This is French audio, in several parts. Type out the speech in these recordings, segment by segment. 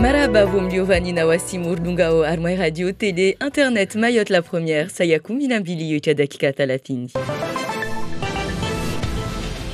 Maraba Vomliovani na Wasimur Dungao Armai Radio Télé Internet Mayotte la première Sayakum Minambili Yochadakika Talatindi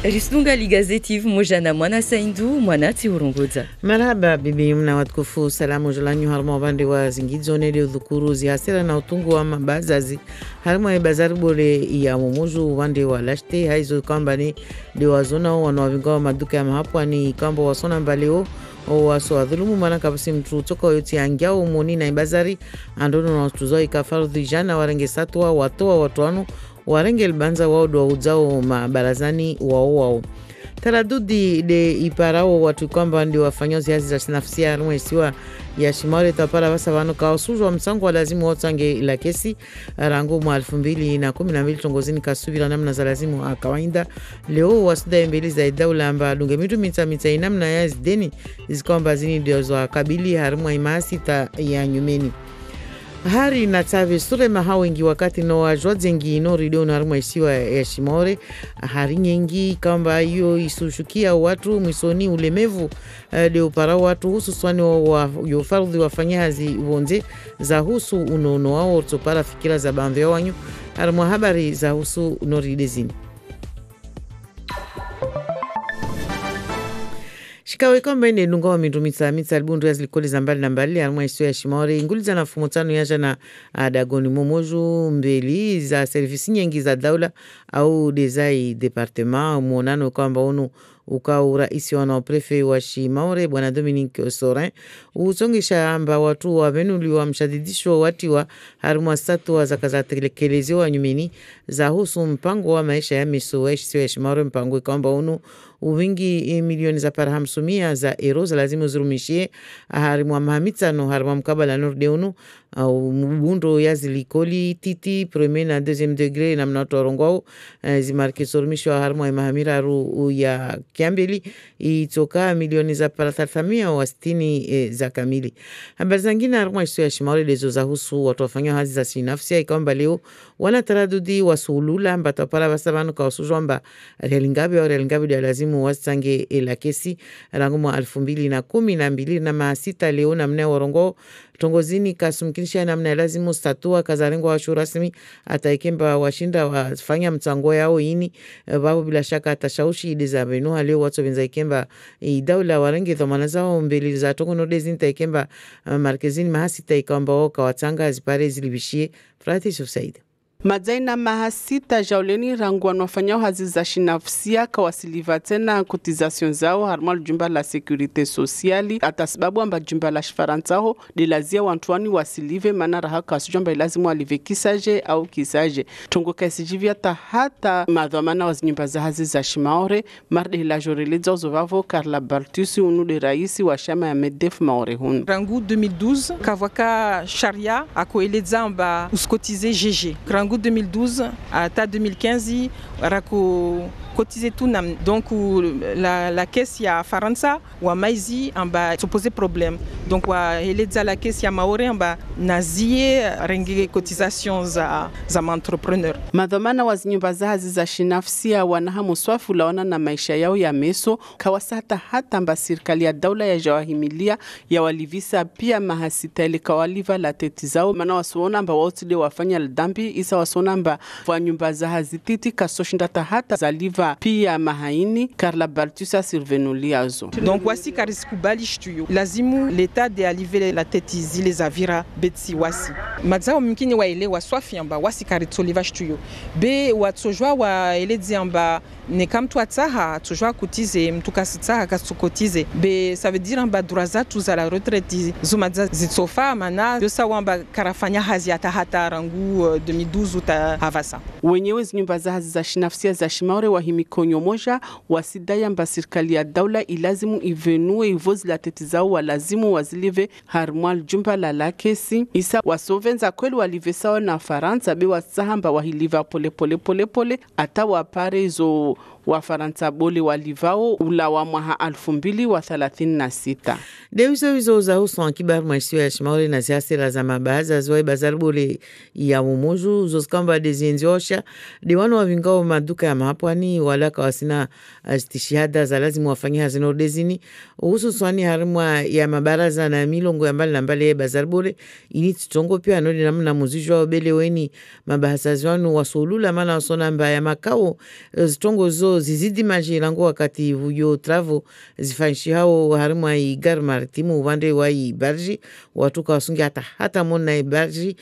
Risdunga ligazetiv mojana mwana saindu mwana tiurongoza. Marhaba bibi mna watukufu salamu jolanyu harmo bande wa zingidzo nele dhukuru zihasira na utungu wa mabazazi harmo ya bazari bole ya mumuju wande wa lashte haizo kamba ni liwazona wanawavingawa maduka ya mahapwa ni kamba wasona mbaleo waso adhulumu mana kabisi mtu toko yoti angia umoni na ibazari andono na utuzoi kafarudhi jana warenge satwa watoa watuanu warenge libanza wao doa uzao mabarazani wao. Taradudi de iparao watu kwamba ndio wafanyozi hazi za sinafsia rumwe isiwa ya Shimaore tapara basa vano kaosujo wa msangu wa lazimu wotange ila kesi rangu mwa 2012 tongozini kasubira namna za lazimu akawainda leo wasuda mbili za idaula amba dunge mitu mita inamna ya zideni zikwamba zini ndio za kabili harumwa imasi ta ya nyumeni. Hari na tawe sure mahawengi wakati no wajwadzengi no ridio na harumwa isiwa ya Shimaore hari nyengi kamba hiyo isushukia watu mwisoni ulemevu leo para watu hususwani wa yofarudhi wafanyazi wonze za husu unono wao ortopara fikira za bambe wanyu harumwa habari za husu no ridezini. Shikawe kwamba ine lunga wa mindumitsa albundu ya zilikoli za mbali na mbali harumwa isiwa ya Shimaore inguliza na fumotano yaja na dagoni momoju mbeli za servisi nyengi za daula au dezai departement muonano kwamba unu ukao raisi wana prefe wa Shimaore bwana Dominique Sorin usongesha amba watu wa venuli wa mshadidisho wati wa harumwa satu wa zakaza tekelekezio wa nyumini za husu mpango wa maisha ya miso wa isiwa ya Shimaore mpango kwamba unu uwingi milioni za para hamsumia za euro za lazimu zirumishie harimwa mahamitano harimwa mkabala norde unu mbundo ya zilikoli titi premier na deuxième degré na mnato warongwao zimarke sorumishwa harimwa ya mahamira ru ya kiambeli itoka milioni za para 360 za kamili. Habari zangine harimwa isu ya Shimaore lezo za husu watu wafanya hazi za sinafsia ikawamba leo wana taradudi wasulula mbata para basabanu kawasujwa mba relingabi ya lazimu wastange la kesi rangumwa 2012 na maasita leo na mnea warongo tongozini kasumkinisha na mnea lazimu statua kazarengo wa shurasimi ataikemba washinda wafanya mtango yao ini babu bila shaka atashaushi idiza benuha leo watu benza ikemba idaula warenge thomana zao mbeli za tongono dezini taikemba markezini mahasita ikamba waka watanga zipare zilibishie Frati Susaida. Mazaina mahasita jauleni rangwa nwafanya hazi za shinafsia kawasiliva tena kotizasyon zao harma jumba la sekurite sosiali ata sababu amba jumba la shifaranzaho dilazia wantuani wasilive mana raha kasujamba ilazimu walive kisaje au kisaje tungo kaisijivia hata madhamana wazi nyumba za hazi za Shimaore marde la joreleza uzovavo Carla Baltusi unu de raisi wa shama ya Medef Maore hunu rangu 2012 kavwaka sharia akoeleza amba uskotize GG rangu 2012 à 2015 rako cotiser tout nam donc la caisse ya Faransa wa maizi amba supposé problème donc wa eleza la caisse ya Maore amba nazie renge cotisation za entrepreneur madhamana wa nyumba za hazi za shinafsia wanahamu swafu laona na maisha yao ya meso kawasata hata amba serikali ya daula ya jawahimilia ya walivisa pia mahasita ile kawaliva la teti zao mana wasuona amba wotide wafanya ldambi isa wasuona amba wa nyumba za hazi titi kasoshindata hata zaliva pia mahaini Carla Baltusa survenuliazo. Donc wasi karisikubali shtuyo. Lazimu l'État de aliver la tête zile zavira betsi wasi. Mazao mkini wa ile waswafi amba wasi karitoliva shtuyo. Be watsojwa wa ile diamba ne kam tu atsaha tsojwa kutize mtuka sitsaha kasukotize. Be ça veut dire amba duraza tu za la retraite zumaza zitsofa mana yosa wamba karafanya hazi hata rangu 2012 uta havasa. Wenyewe nyumba za hazi za shinafsia za Shimaore wa himikonyo moja wasidaya mba serikali ya daula ilazimu ivenue ivozi la teti zao walazimu wazilive harmwal jumba la kesi isa wasovenza kweli walivesawa na Faransa be wasahamba wahiliva pole ata wapare zo wa Faransa bole walivao ula wa mwaha 2036. Dewizo za husu ankibar maisio ya Shimaore na siasira za mabaza zoe bazarbole ya mumuju hizo skamba dezienziosha diwano wa vingao maduka ya mahapwani wala kawasina stishihada za lazima wafanyia hazino dezini hususwani harimwa ya mabaraza na milongo ya mbali na mbali ya bazarbore ini titongo pia anodi namna muzijwa wabele weni mabahasazi wanu wasolula mana wasona mba ya makao zitongo zo zizidi majirango wakati huyo travo zifanshi hao harimwa igar maritimu wande wa ibarji watuka wasungi hata mona ibarji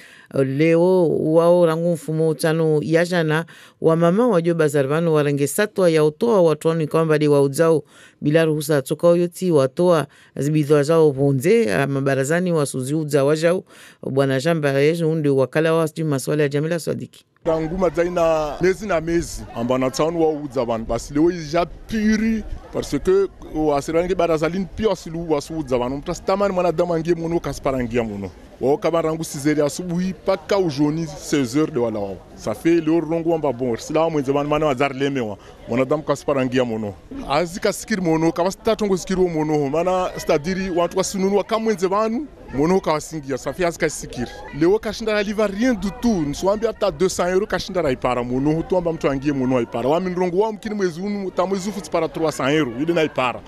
leo wao rangu mfumo tano yajana wa mama wajo bazarvano warange satwa ya utoa watu wanu kwamba di wauzao bila ruhusa toka uyoti watoa zibidwa zao ponze mabarazani wasuziuza wajao bwana Jamba yeju undi wakala wa maswala ya Jamila Swadiki ranguma zaina mezi ambana tsanu wa uza ban basi leo ija puri parce que asirange barazalin pio asilu wasuza ban mtastamani mwanadamu angie mono kasparangia mono wao kama rangu 6h asubuhi paka ujoni 16h de wala wao ça fait le rongo amba bon sila mwenze ban mana wazar lemewa mwanadamu kasparangia mono azika sikir mono kama statongo sikiro mono mana stadiri watu wasununu wakamwenze banu mono kawasingia ça fait azika sikir leo kashinda liva rien du tout nswambi hata 200 € kashinda raipara mono tuamba mtu angie mono aipara wa minrongo wa mkini mwezi unu tamwezi futi para 300 € ile naipara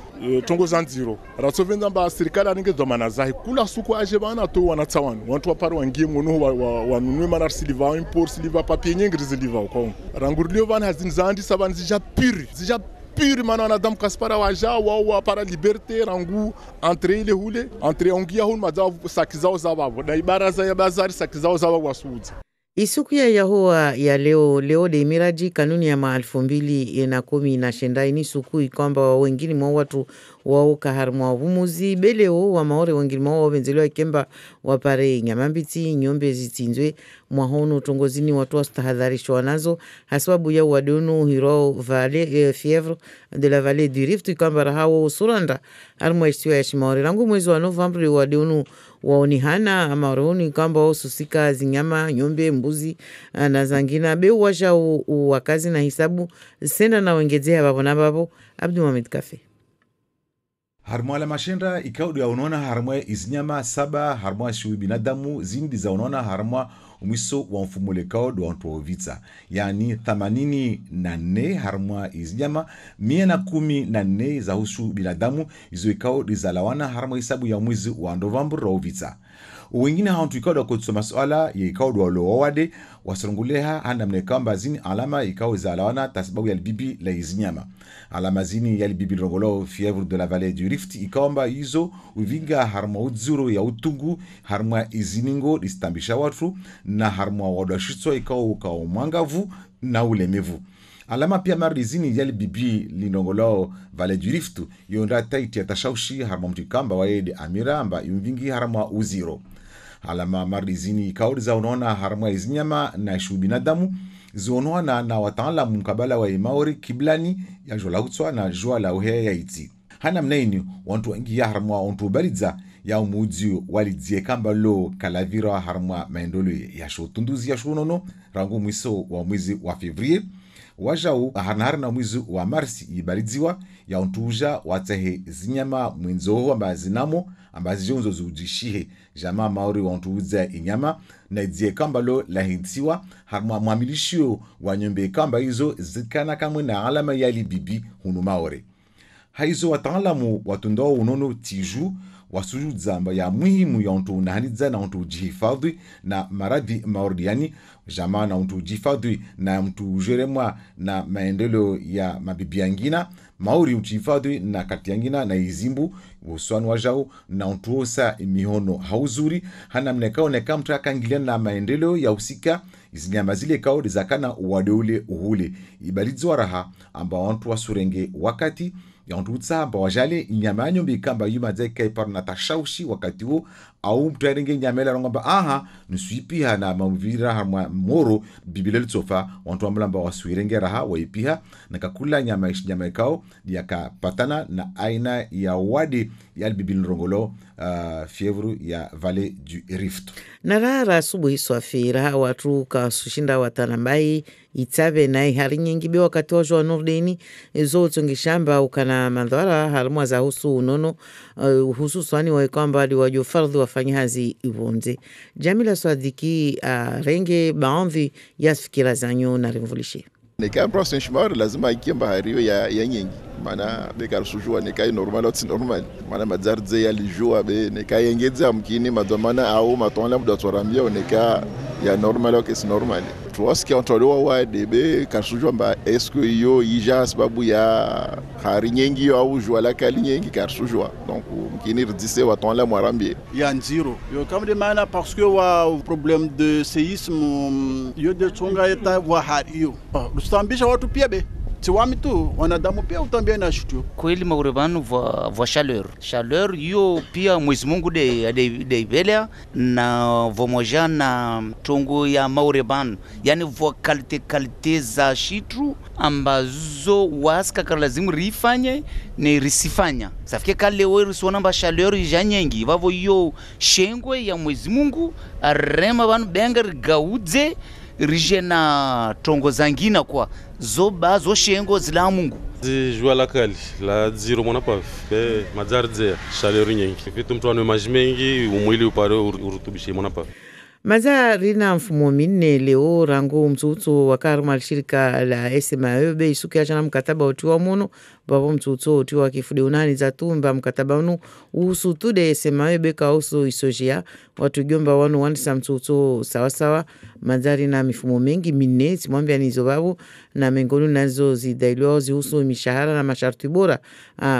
tongo zanziro ratsovenda ba serikali aringe domana zahi kula suku aje bana to wanatsawana watu wapara wangie mono wanunwe manar siliva import siliva papier nyengri siliva ko rangurlio bana hazin zandi saban zija pure mana wanadamu kaspara waja wa para liberte rangu entre ile hule entre ongia hul maza sakizao zababo na ibaraza ya bazari sakizao zababo wasuuza Isuku ya yahoa ya leo de miraji kanuni ya 2010 ini suku ikwamba wengine mwa watu wao kaharmwa vumuzi beleo wa maore wengine mwa wabenzelewa ikemba wapare nyamambiti nyombe zitinzwe mwahono tongozini watu wastahadharishwa nazo hasababu ya wadonu hiro vale fièvre de la vallée du Rift ikwamba rahawo suranda harmwa istiwa ya shimaore rangu mwezi wa Novembre wadonu waonihana amaroni kwamba ususika zinyama nyombe mbuzi na zangina beu washa wakazi na hisabu senda na wengezea babo na babo Abdu Mohamed Kafe harmwa la mashendra ikaudu ya unaona harmwa izinyama saba harmwa shui binadamu zindi za unaona harmwa umiso wa mfumule kaudu wa ntuovitsa yani 84 harmwa izinyama 114 za husu binadamu izo ikaudu za lawana harmwa isabu ya mwezi wa November rovitsa wengine hauntu ikaudu wa kutuso masuala ya ikaudu wa loo wade wasirunguleha handa mnekamba zini alama ikaudu za lawana tasibabu ya libibi la izinyama alama zini ya libibi rongolo fièvre de la vallée du Rift ikamba izo uvinga harmwa udzuro ya utungu harmwa iziningo istambisha watu na harmwa wadashitso ikao mwangavu na ulemevu alama pia marizini yali bibi linongolo vallée du Rift yonda taiti ya tashaushi harmwa mtikamba waede amira amba yunvingi harmwa uziro alama marizini ikaudi za unaona harmwa izinyama na ishu binadamu zionwana na wataalamu mkabala wa imaori kiblani ya jola utswa na joa la uhe ya iti hana mnaini wantu wengi ya harmwa wantu baliza ya umudio walidzie kamba lo kalavira harmwa maendolo ya shotunduzi ya shonono rangu mwiso wa mwezi wa Fevrier wajau ahanahari na mwezi wa Marsi ibalidziwa ya untuja watahe zinyama mwenzoho amba zinamo amba zijonzo zujishihe jama maori wantuuza inyama na idie kamba lo lahintiwa harmwa mwamilishio wa nyombe kamba hizo zikana kamwe na alama yali bibi hunu maori haizo wataalamu watundao unono tiju wasuju zamba ya muhimu ya untu unahanidza na untu jihifadhi na maradhi maordiani jama na untu jihifadhi na mtu ujeremwa na maendelo ya mabibi yangina maori ujihifadhi na kati yangina na izimbu uswanu wajao na untu osa mihono hauzuri hana mnekao neka mtu akangiliana na maendelo ya usika izinyama zile kao zakana wadeule uhule ibalidzwa raha amba wantu wasurenge wakati ya ontutsa amba wajale inyama nyombe kamba yuma zeka iparna tashaushi wakati huo au mtuarenge nyamela rongamba aha nusuipiha na mamvira harma moro bibilel tsofa wantu amlamba wasuirenge raha waipiha na kakula nyama ikao yakapatana na aina ya wadi ya bibil rongolo fièvre ya vallée du Rift na rara asubuhi swafira watu kasushinda watanambai itsabe na hari nyingi be wakati wa jua nordeni zo tsongishamba ukana mandhara harmwa za husu unono hususani wa kwamba waliwajo fardhi wafanya hazi ivonze. Jamila Swadiki renge baadhi ya fikira zanyo na revulishi. Nika próximo shimar lazima ikie bahario ya nyingi mana bekar sujua nika normal oti normal mana madzardze ya lijua be nika yengedza mkini madomana au matonla mdotorambia nika ya normal ok c'est normal tuwasikia ontolewa wa debe karsujua mba esko yo ija sababu ya hari nyingi yo au jua la kali nyingi karsujua donc mkini rdise watonla mwarambie ya nziro yo comme de mana parce que wa problème de séisme yo de tsonga eta wa hari yo rustambisha watu pia be tiwami tu wanadamu pia utambia na shutu kweli maurebano va chaleur yo pia Mwenyezi Mungu de velea na vomoja na tongo ya maurebano yani vo kalite za shitu ambazo waska kalazimu rifanye ne risifanya safike kale wewe sona ba chaleur ya nyengi vavo yo shengwe ya Mwenyezi Mungu arema banu bengar gaudze rije na tongo zangina kwa zo shengo zila Mungu jua la kali la ziro mona pa fe mazardze chaleur nyingi vitu mtu ana maji mengi umwili upare urutubishe mona pa Maza rina mfumo minne leo rango mtuto wakarma shirika la SMAE be isuke achana mkataba utiwa mono babo mtuto utiwa kifude unani za tumba mkataba unu uhusu tude SMAE be kausu isojia watu gyomba wanu wanisa mtuto sawa mazari na mifumo mengi minne simwambia nizo babu na mengonu nazo zidailio zihusu mishahara na masharti bora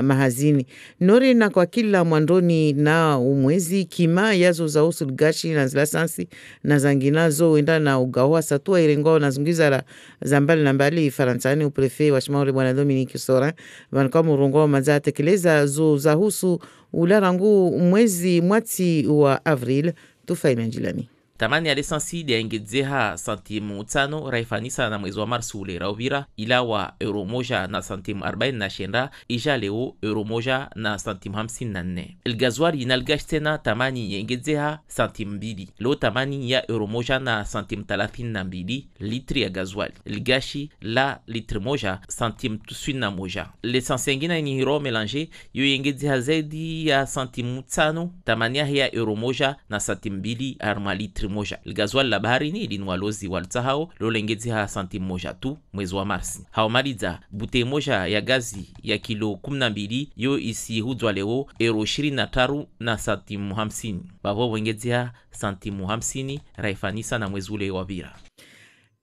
mahazini nori na kwa kila mwandoni na umwezi kima yazo za usu gashi na zilasansi na zanginazo wenda na ugawa satua irengo na zungiza za mbali na mbali Faransani uprefe wa Shimauri bwana Dominique Sorin vanka murongo maza tekeleza zo za husu ularangu mwezi mwati wa Avril tufaina njilani. Tamani ya lesansi ya ingedzeha santimu tano raifanisa na mwezi wa Marsu ule raubira ila wa euro moja na santimu 40 na shenda ija leo euro moja na santimu 54. Ilgazwari inalgash tena tamani ya ingedzeha santimu 2. Leo tamani ya euro moja na santimu 32 litri ya gazwali. Ilgashi la litri moja santimu 91. Lesansi yengina ni hiro melange yu ingedzeha zaidi ya santimu tano tamani ya euro moja na santimu 2 arma litri moja. Gazwali la baharini ilinwalozi waltahao lolengezi santimu moja tu mwezi wa Marsi. Haomaliza bute moja ya gazi ya kilo 12 yo isi hudwa leo euro 23 na santimu 50. Babo wengezi santimu 50 raifanisa na mwezi ule wa Bira.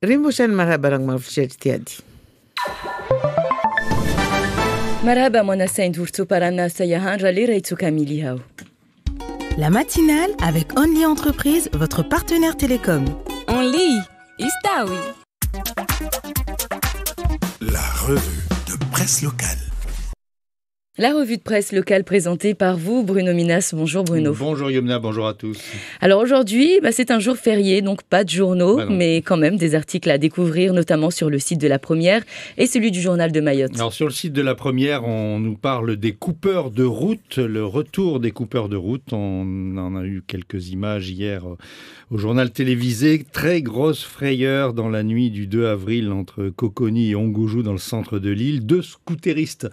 Rimbo shan marhaba rang marfushet tiadi. Marhaba mwana saint urtu parana sayahan rali reitu kamili hao. La matinale avec Only Entreprise, votre partenaire télécom. Only, Istawi. La revue de presse locale. La revue de presse locale présentée par vous, Bruno Minas. Bonjour Bruno. Bonjour Yomna, bonjour à tous. Alors aujourd'hui, c'est un jour férié, donc pas de journaux, mais quand même des articles à découvrir, notamment sur le site de La Première et celui du Journal de Mayotte. Alors sur le site de La Première, on nous parle des coupeurs de route, le retour des coupeurs de route. On en a eu quelques images hier au journal télévisé. Très grosse frayeur dans la nuit du 2 avril entre Coconi et Ongoujou dans le centre de l'île. 2 scooteristes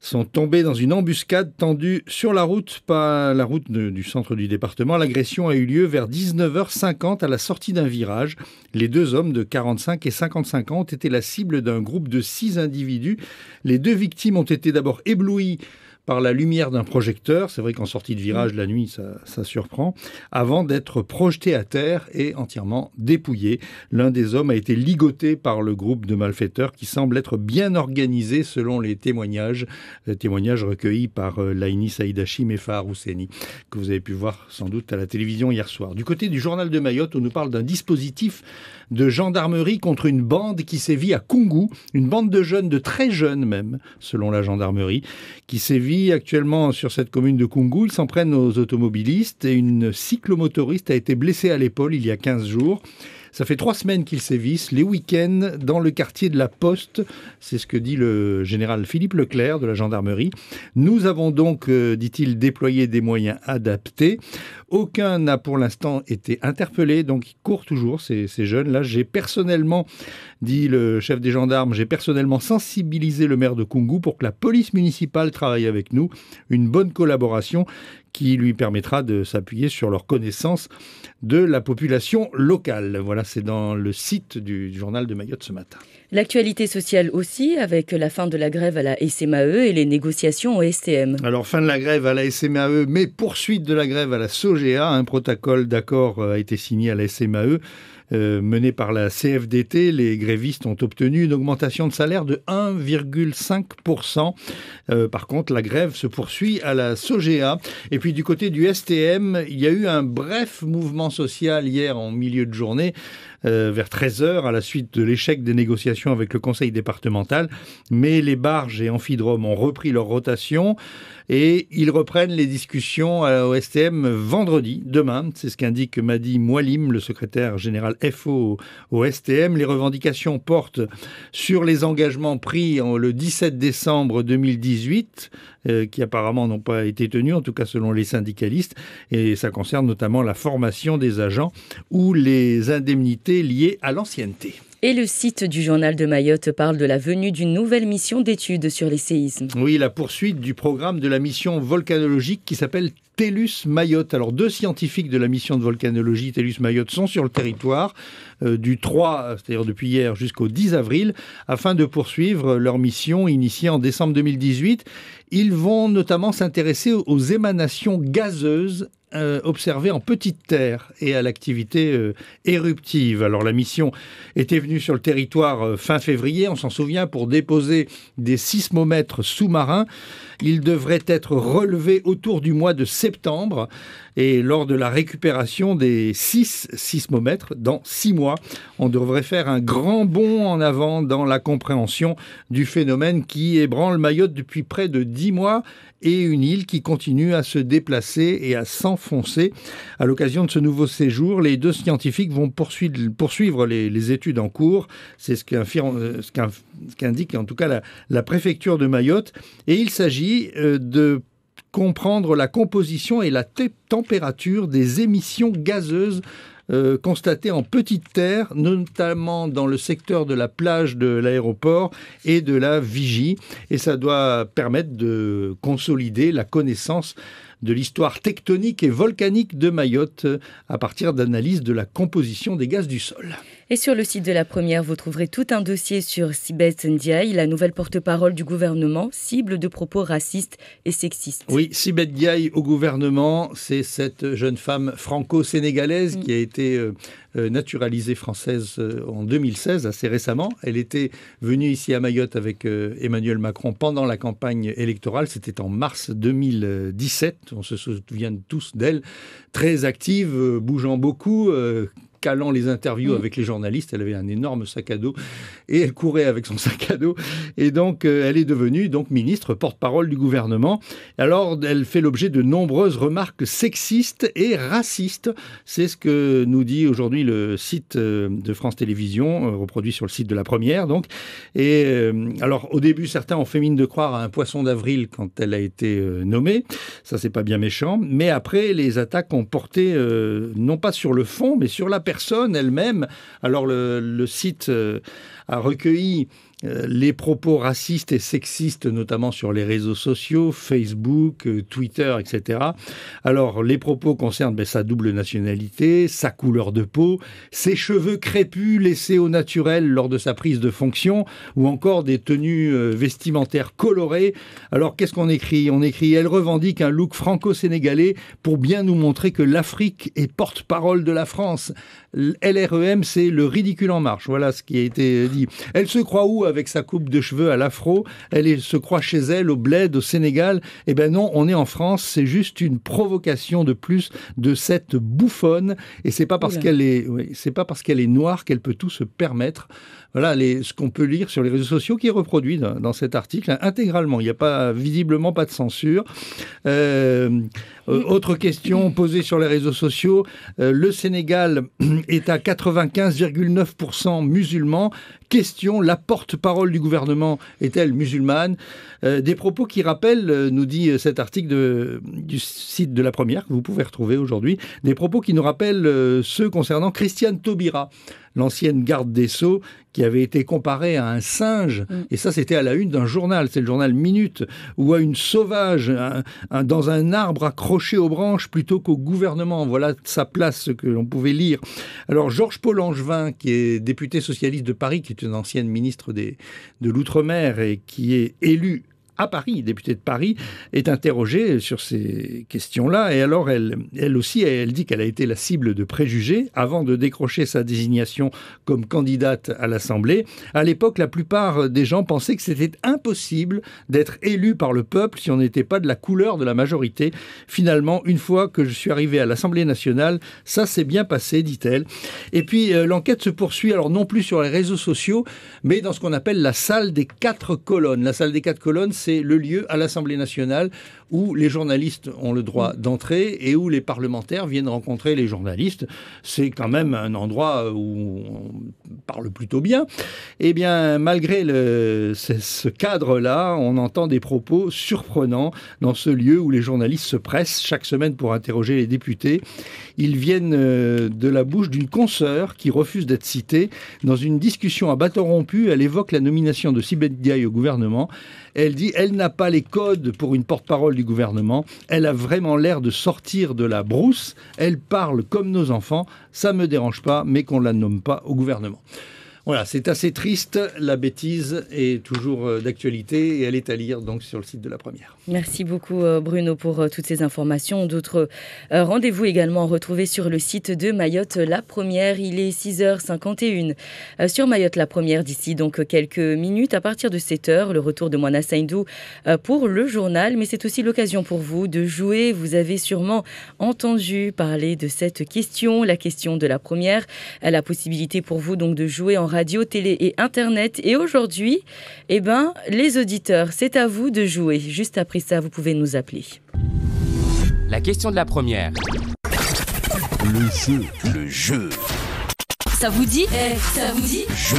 sont tombés dans une embuscade tendue sur la route, pas la route du centre du département. L'agression a eu lieu vers 19h50 à la sortie d'un virage. Les 2 hommes de 45 et 55 ans ont été la cible d'un groupe de 6 individus. Les 2 victimes ont été d'abord éblouies par la lumière d'un projecteur, c'est vrai qu'en sortie de virage la nuit ça surprend, avant d'être projeté à terre et entièrement dépouillé. L'un des hommes a été ligoté par le groupe de malfaiteurs qui semble être bien organisé selon les témoignages recueillis par Laini Saïdachim et Fahar Housseni, que vous avez pu voir sans doute à la télévision hier soir. Du côté du journal de Mayotte, on nous parle d'un dispositif de gendarmerie contre une bande qui sévit à Koungou, une bande de jeunes, de très jeunes même, selon la gendarmerie, qui sévit actuellement sur cette commune de Koungou. Ils s'en prennent aux automobilistes et une cyclomotoriste a été blessée à l'épaule il y a 15 jours. Ça fait 3 semaines qu'ils sévissent, les week-ends, dans le quartier de la Poste. C'est ce que dit le général Philippe Leclerc de la gendarmerie. Nous avons donc, dit-il, déployé des moyens adaptés. Aucun n'a pour l'instant été interpellé, donc ils courent toujours, ces jeunes-là. J'ai personnellement dit le chef des gendarmes, j'ai personnellement sensibilisé le maire de Koungou pour que la police municipale travaille avec nous. Une bonne collaboration qui lui permettra de s'appuyer sur leur connaissance de la population locale. Voilà, c'est dans le site du journal de Mayotte ce matin. L'actualité sociale aussi, avec la fin de la grève à la SMAE et les négociations au STM. Alors, fin de la grève à la SMAE, mais poursuite de la grève à la SOGEA. Un protocole d'accord a été signé à la SMAE. Mené par la CFDT, les grévistes ont obtenu une augmentation de salaire de 1,5%. Par contre, la grève se poursuit à la SOGEA. Et puis du côté du STM, il y a eu un bref mouvement social hier en milieu de journée, vers 13h, à la suite de l'échec des négociations avec le conseil départemental. Mais les barges et amphidromes ont repris leur rotation et ils reprennent les discussions au STM vendredi, demain. C'est ce qu'indique Madi Moualim, le secrétaire général FO au STM. Les revendications portent sur les engagements pris le 17 décembre 2018, qui apparemment n'ont pas été tenus, en tout cas selon les syndicalistes. Et ça concerne notamment la formation des agents ou les indemnités liées à l'ancienneté. Et le site du journal de Mayotte parle de la venue d'une nouvelle mission d'études sur les séismes. Oui, la poursuite du programme de la mission volcanologique qui s'appelle TELUS Mayotte. Alors, 2 scientifiques de la mission de volcanologie TELUS Mayotte sont sur le territoire du 3, c'est-à-dire depuis hier, jusqu'au 10 avril, afin de poursuivre leur mission initiée en décembre 2018. Ils vont notamment s'intéresser aux émanations gazeuses observées en petite terre et à l'activité éruptive. Alors la mission était venue sur le territoire fin février, on s'en souvient, pour déposer des sismomètres sous-marins. Ils devraient être relevés autour du mois de septembre et lors de la récupération des 6 sismomètres, dans 6 mois, on devrait faire un grand bond en avant dans la compréhension du phénomène qui ébranle Mayotte depuis près de 10 mois et une île qui continue à se déplacer et à s'enfoncer. À l'occasion de ce nouveau séjour, les 2 scientifiques vont poursuivre les études en cours. C'est ce qu'indique en tout cas la préfecture de Mayotte. Et il s'agit de comprendre la composition et la température des émissions gazeuses constatées en petite terre, notamment dans le secteur de la plage de l'aéroport et de la Vigie. Et ça doit permettre de consolider la connaissance de l'histoire tectonique et volcanique de Mayotte à partir d'analyses de la composition des gaz du sol. Et sur le site de La Première, vous trouverez tout un dossier sur Sibeth Ndiaye, la nouvelle porte-parole du gouvernement, cible de propos racistes et sexistes. Oui, Sibeth Ndiaye au gouvernement, c'est cette jeune femme franco-sénégalaise qui a été naturalisée française en 2016, assez récemment. Elle était venue ici à Mayotte avec Emmanuel Macron pendant la campagne électorale. C'était en mars 2017. On se souvient tous d'elle, très active, bougeant beaucoup, calant les interviews avec les journalistes. Elle avait un énorme sac à dos et elle courait avec son sac à dos. Et donc, elle est devenue ministre, porte-parole du gouvernement. Alors, elle fait l'objet de nombreuses remarques sexistes et racistes. C'est ce que nous dit aujourd'hui le site de France Télévisions, reproduit sur le site de La Première. Donc. Et alors, au début, certains ont fait mine de croire à un poisson d'avril quand elle a été nommée. Ça, c'est pas bien méchant. Mais après, les attaques ont porté non pas sur le fond, mais sur la personne elle-même. Alors le site a recueilli les propos racistes et sexistes, notamment sur les réseaux sociaux, Facebook, Twitter, etc. Alors, les propos concernent sa double nationalité, sa couleur de peau, ses cheveux crépus laissés au naturel lors de sa prise de fonction, ou encore des tenues vestimentaires colorées. Alors, qu'est-ce qu'on écrit ? On écrit « Elle revendique un look franco-sénégalais pour bien nous montrer que l'Afrique est porte-parole de la France. LREM, c'est le ridicule en marche. » Voilà ce qui a été dit. Elle se croit où avec sa coupe de cheveux à l'afro? Elle se croit chez elle, au Bled, au Sénégal? Eh ben non, on est en France. C'est juste une provocation de plus de cette bouffonne. Et c'est pas parce qu'elle est noire qu'elle peut tout se permettre. Voilà ce qu'on peut lire sur les réseaux sociaux qui est reproduit dans cet article intégralement. Il n'y a visiblement pas de censure. Autre question posée sur les réseaux sociaux. Le Sénégal est à 95,9% musulman. Question, la porte-parole du gouvernement est-elle musulmane? Des propos qui rappellent, nous dit cet article du site de La Première, que vous pouvez retrouver aujourd'hui, des propos qui nous rappellent ceux concernant Christiane Taubira, l'ancienne garde des Sceaux, qui avait été comparée à un singe, et ça c'était à la une d'un journal, c'est le journal Minute, ou à une sauvage dans un arbre accroché aux branches plutôt qu'au gouvernement. Voilà sa place, ce que l'on pouvait lire. Alors Georges-Paul Angevin, qui est député socialiste de Paris, qui est une ancienne ministre de l'Outre-mer et qui est élu à Paris, députée de Paris, est interrogée sur ces questions-là. Et alors, elle aussi, elle dit qu'elle a été la cible de préjugés avant de décrocher sa désignation comme candidate à l'Assemblée. À l'époque, la plupart des gens pensaient que c'était impossible d'être élu par le peuple si on n'était pas de la couleur de la majorité. Finalement, une fois que je suis arrivée à l'Assemblée nationale, ça s'est bien passé, dit-elle. Et puis, l'enquête se poursuit, alors non plus sur les réseaux sociaux, mais dans ce qu'on appelle la salle des 4 colonnes. La salle des 4 colonnes, c'est le lieu à l'Assemblée nationale où les journalistes ont le droit d'entrer et où les parlementaires viennent rencontrer les journalistes. C'est quand même un endroit où on parle plutôt bien. Eh bien, malgré ce cadre-là, on entend des propos surprenants dans ce lieu où les journalistes se pressent chaque semaine pour interroger les députés. Ils viennent de la bouche d'une consoeur qui refuse d'être citée. Dans une discussion à bâton rompu, elle évoque la nomination de Sibeth Ndiaye au gouvernement. Elle dit « Elle n'a pas les codes pour une porte-parole du gouvernement. Elle a vraiment l'air de sortir de la brousse. Elle parle comme nos enfants. Ça ne me dérange pas, mais qu'on ne la nomme pas au gouvernement. » Voilà, c'est assez triste. La bêtise est toujours d'actualité et elle est à lire donc sur le site de La Première. Merci beaucoup Bruno pour toutes ces informations. D'autres rendez-vous également retrouvés sur le site de Mayotte La Première. Il est 6h51 sur Mayotte La Première d'ici donc quelques minutes. À partir de 7h, le retour de Moana Saindou pour le journal. Mais c'est aussi l'occasion pour vous de jouer. Vous avez sûrement entendu parler de cette question, la question de La Première. La possibilité pour vous donc de jouer en radio, télé et internet. Et aujourd'hui, les auditeurs, c'est à vous de jouer. Juste après ça, vous pouvez nous appeler. La question de La Première. Le jeu. Ça vous dit? Ça vous dit? Jeu.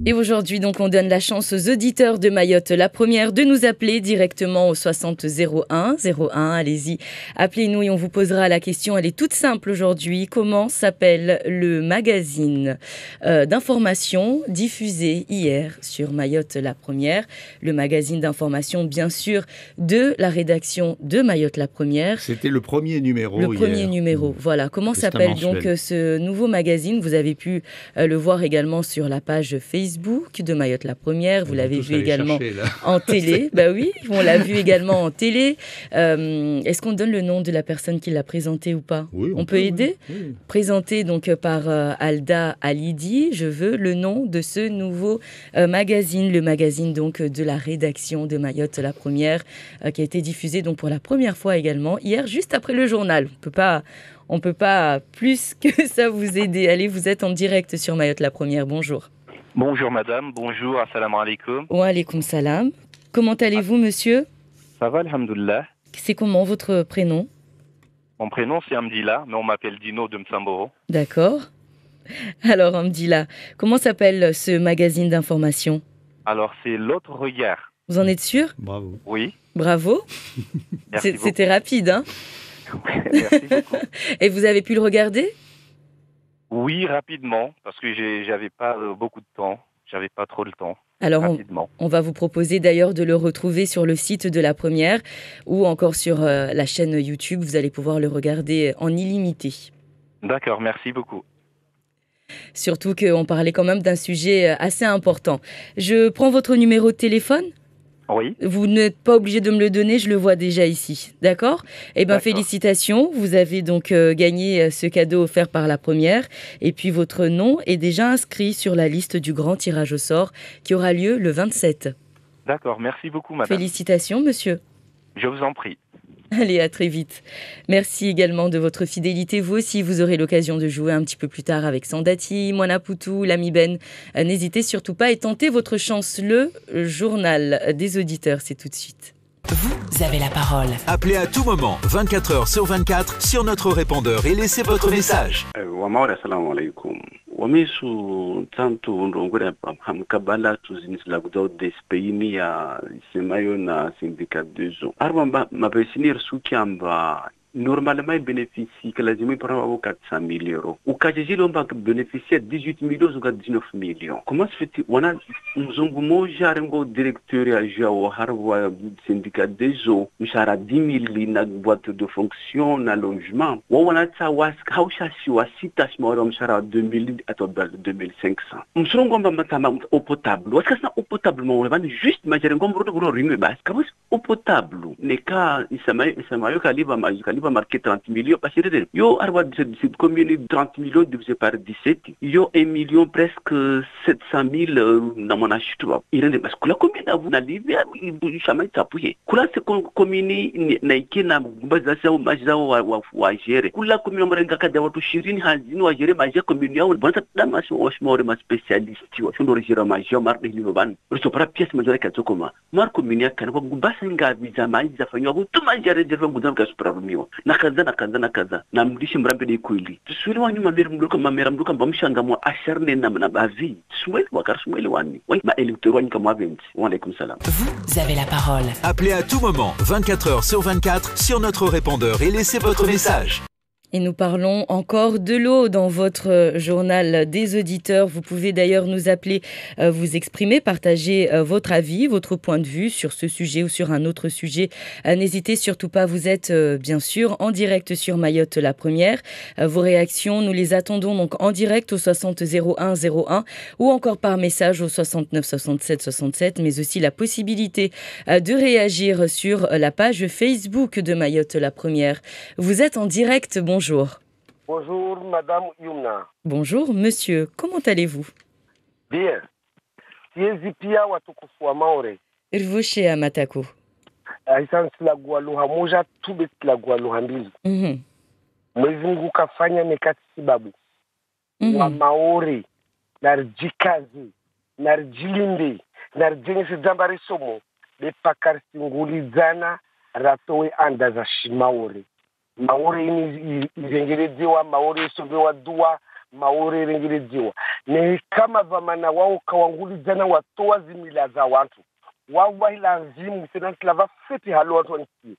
Et aujourd'hui, donc, on donne la chance aux auditeurs de Mayotte La Première de nous appeler directement au 60 01 01. Allez-y, appelez-nous et on vous posera la question. Elle est toute simple aujourd'hui. Comment s'appelle le magazine d'information diffusé hier sur Mayotte La Première? Le magazine d'information, bien sûr, de la rédaction de Mayotte La Première. C'était le premier numéro hier. Le premier numéro, voilà. Comment s'appelle donc ce nouveau magazine? Vous avez pu le voir également sur la page Facebook de Mayotte La Première. Vous l'avez vu également en télé. Bah oui, on l'a vu également en télé. Est-ce qu'on donne le nom de la personne qui l'a présenté ou pas? Oui, on peut aider. Oui. Présenté donc par Alda Alidi. Je veux le nom de ce nouveau magazine, le magazine donc de la rédaction de Mayotte La Première, qui a été diffusé donc pour la première fois également hier, juste après le journal. On peut pas plus que ça vous aider. Allez, vous êtes en direct sur Mayotte La Première. Bonjour. Bonjour madame, bonjour, assalamu alaikum. Wa alaikum salam. Comment allez-vous monsieur? Ça va, alhamdoulilah. C'est comment votre prénom? Mon prénom c'est Amdila, mais on m'appelle Dino de Msamboro. D'accord. Alors Amdila, comment s'appelle ce magazine d'information? Alors c'est L'Autre Regard. Vous en êtes sûr? Bravo. Oui. Bravo. C'était rapide, hein? Merci beaucoup. Et vous avez pu le regarder? Oui, rapidement, parce que j'avais pas beaucoup de temps, j'avais pas trop le temps. Alors, on va vous proposer d'ailleurs de le retrouver sur le site de La Première ou encore sur la chaîne YouTube. Vous allez pouvoir le regarder en illimité. D'accord, merci beaucoup. Surtout qu'on parlait quand même d'un sujet assez important. Je prends votre numéro de téléphone ? Oui. Vous n'êtes pas obligé de me le donner, je le vois déjà ici. D'accord ? Eh bien, félicitations. Vous avez donc gagné ce cadeau offert par La Première. Et puis, votre nom est déjà inscrit sur la liste du grand tirage au sort qui aura lieu le 27. D'accord, merci beaucoup, madame. Félicitations, monsieur. Je vous en prie. Allez, à très vite. Merci également de votre fidélité. Vous aussi, vous aurez l'occasion de jouer un petit peu plus tard avec Sandati, Moana Poutou, l'ami Ben. N'hésitez surtout pas et tentez votre chance. Le journal des auditeurs, c'est tout de suite. Vous avez la parole. Appelez à tout moment, 24h sur 24, sur notre répondeur et laissez votre message. wamisu tanto ndongore hamkabala tuzinisla kudo despeini ya semayo na syndicat de zo arba mabesinir sukiamba normalement bénéficie que lazima ipara 400 000 euros ou kajijilo mba bénéficier 18 millions ou 19 millions. Comment se fait-il wana mzungu moja rengo directeur ya jao harwa syndicat des eaux mshara 10 000 na boîte de fonction na logement wa wana tsa was hausha si wasita shmoro mshara 2000 à 2500 msrongo mba matama eau potable waskasna eau potable mo van juste majerengo mrodo gro rimwe bas kabus eau potable neka isamayo kaliba va marquer 30 millions parce que yo arwa cette commune 30 millions divisé par 17 yo 1 million presque 700 000 na mon acheteur irende parce que la commune a vous na livre chama tapuye kula se commune na ikina baza sa majiza wa gere kula commune mrenga kada watu 20 hazini wa gere majiza commune yao banta dama so osmore ma specialist wa shondo gere majiza mar de liban so para pièce majora kato koma mar commune ya kana basa nga biza majiza fanyo tu majere de ngudam ka supermio na kaza na mdishi mrambe de kweli tuswele wanyu mamera mduka mbamshanga mwa asharne na bavi swele wakar swele wani oui ma électeur wani kama 20 wa alaykoum salam. Vous avez la parole. Appelez à tout moment 24 heures sur 24 sur notre répondeur et laissez votre message. Et nous parlons encore de l'eau dans votre journal des auditeurs. Vous pouvez d'ailleurs nous appeler, vous exprimer, partager votre avis, votre point de vue sur ce sujet ou sur un autre sujet. N'hésitez surtout pas, vous êtes bien sûr en direct sur Mayotte la première. Vos réactions, nous les attendons donc en direct au 60 01 01 ou encore par message au 69 67 67, mais aussi la possibilité de réagir sur la page Facebook de Mayotte la première. Vous êtes en direct, bonjour. Bonjour, Madame Yumna. Bonjour, monsieur. Comment allez-vous? Bien. Siezi pia watukufu wa Maore. Irvushe ya Matako. Aisan silagua lugha moja, tube silagua lugha mbili. Mwenyezi Mungu kafanya mikati sababu. Wa Maore, narjikazi, narjilinde, narjenye jambari somo, bepakar singulizana ratowe anda za Shimaore. Maore ini irengeredziwa, Maore isobewa dua, Maore irengeredziwa. Ne kama vamana wao kawangulizana watoa zimila za watu. Wawa ila nzimu sena slava feti halo watu wanisi.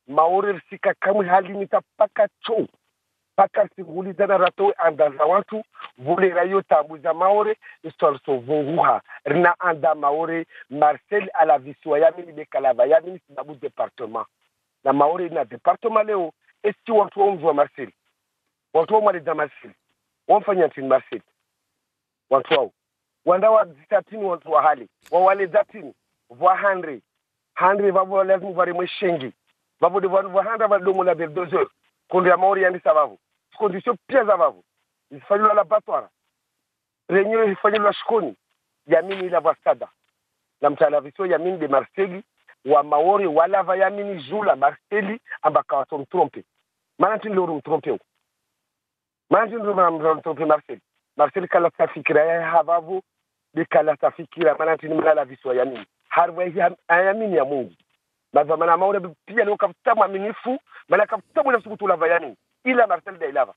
Maore risika kamwe hali mitapaka cho. Paka singulizana ratowe anda za watu. Vole rayo tabu za Maore. Istorso vunguha. Rina anda Maore. Marcel ala visiwa yamini bekalava. Yamini sibabu departement. Na Maore ina departement leo. Esti watu wa mzu wa Marcel. Watu wa mwalida Marcel. Wamfanya ntini Marcel. Watu wao. Wanda wa zisatini watu wa hali. Wawale zatini. Vwa handre. Handre vavu wa lazimu vare mweshengi. Vavu de vwa handre vwa domo la beldozer. Kondi ya Maori yandi sababu. Kondisyo pia za vavu. Isifanyula la batwara. Renyo isifanyula shikoni. Yamini ila vwa sada. Na mtalavisyo yamini de Marceli. Wa Maori wala va yamini jula Marceli ambaka wato mtrompe. Manantini loro mtrompe. Manantini loro mtrompe Marceli. Marceli kala tafikira ya havavu. De kala tafikira manantini mlala viswa yamini. Harwa yamini ya Mungu. Maza mana Maori pia leo kafutamu aminifu. Mana kafutamu na sukutu lava yamini. Ila Marceli da ilava.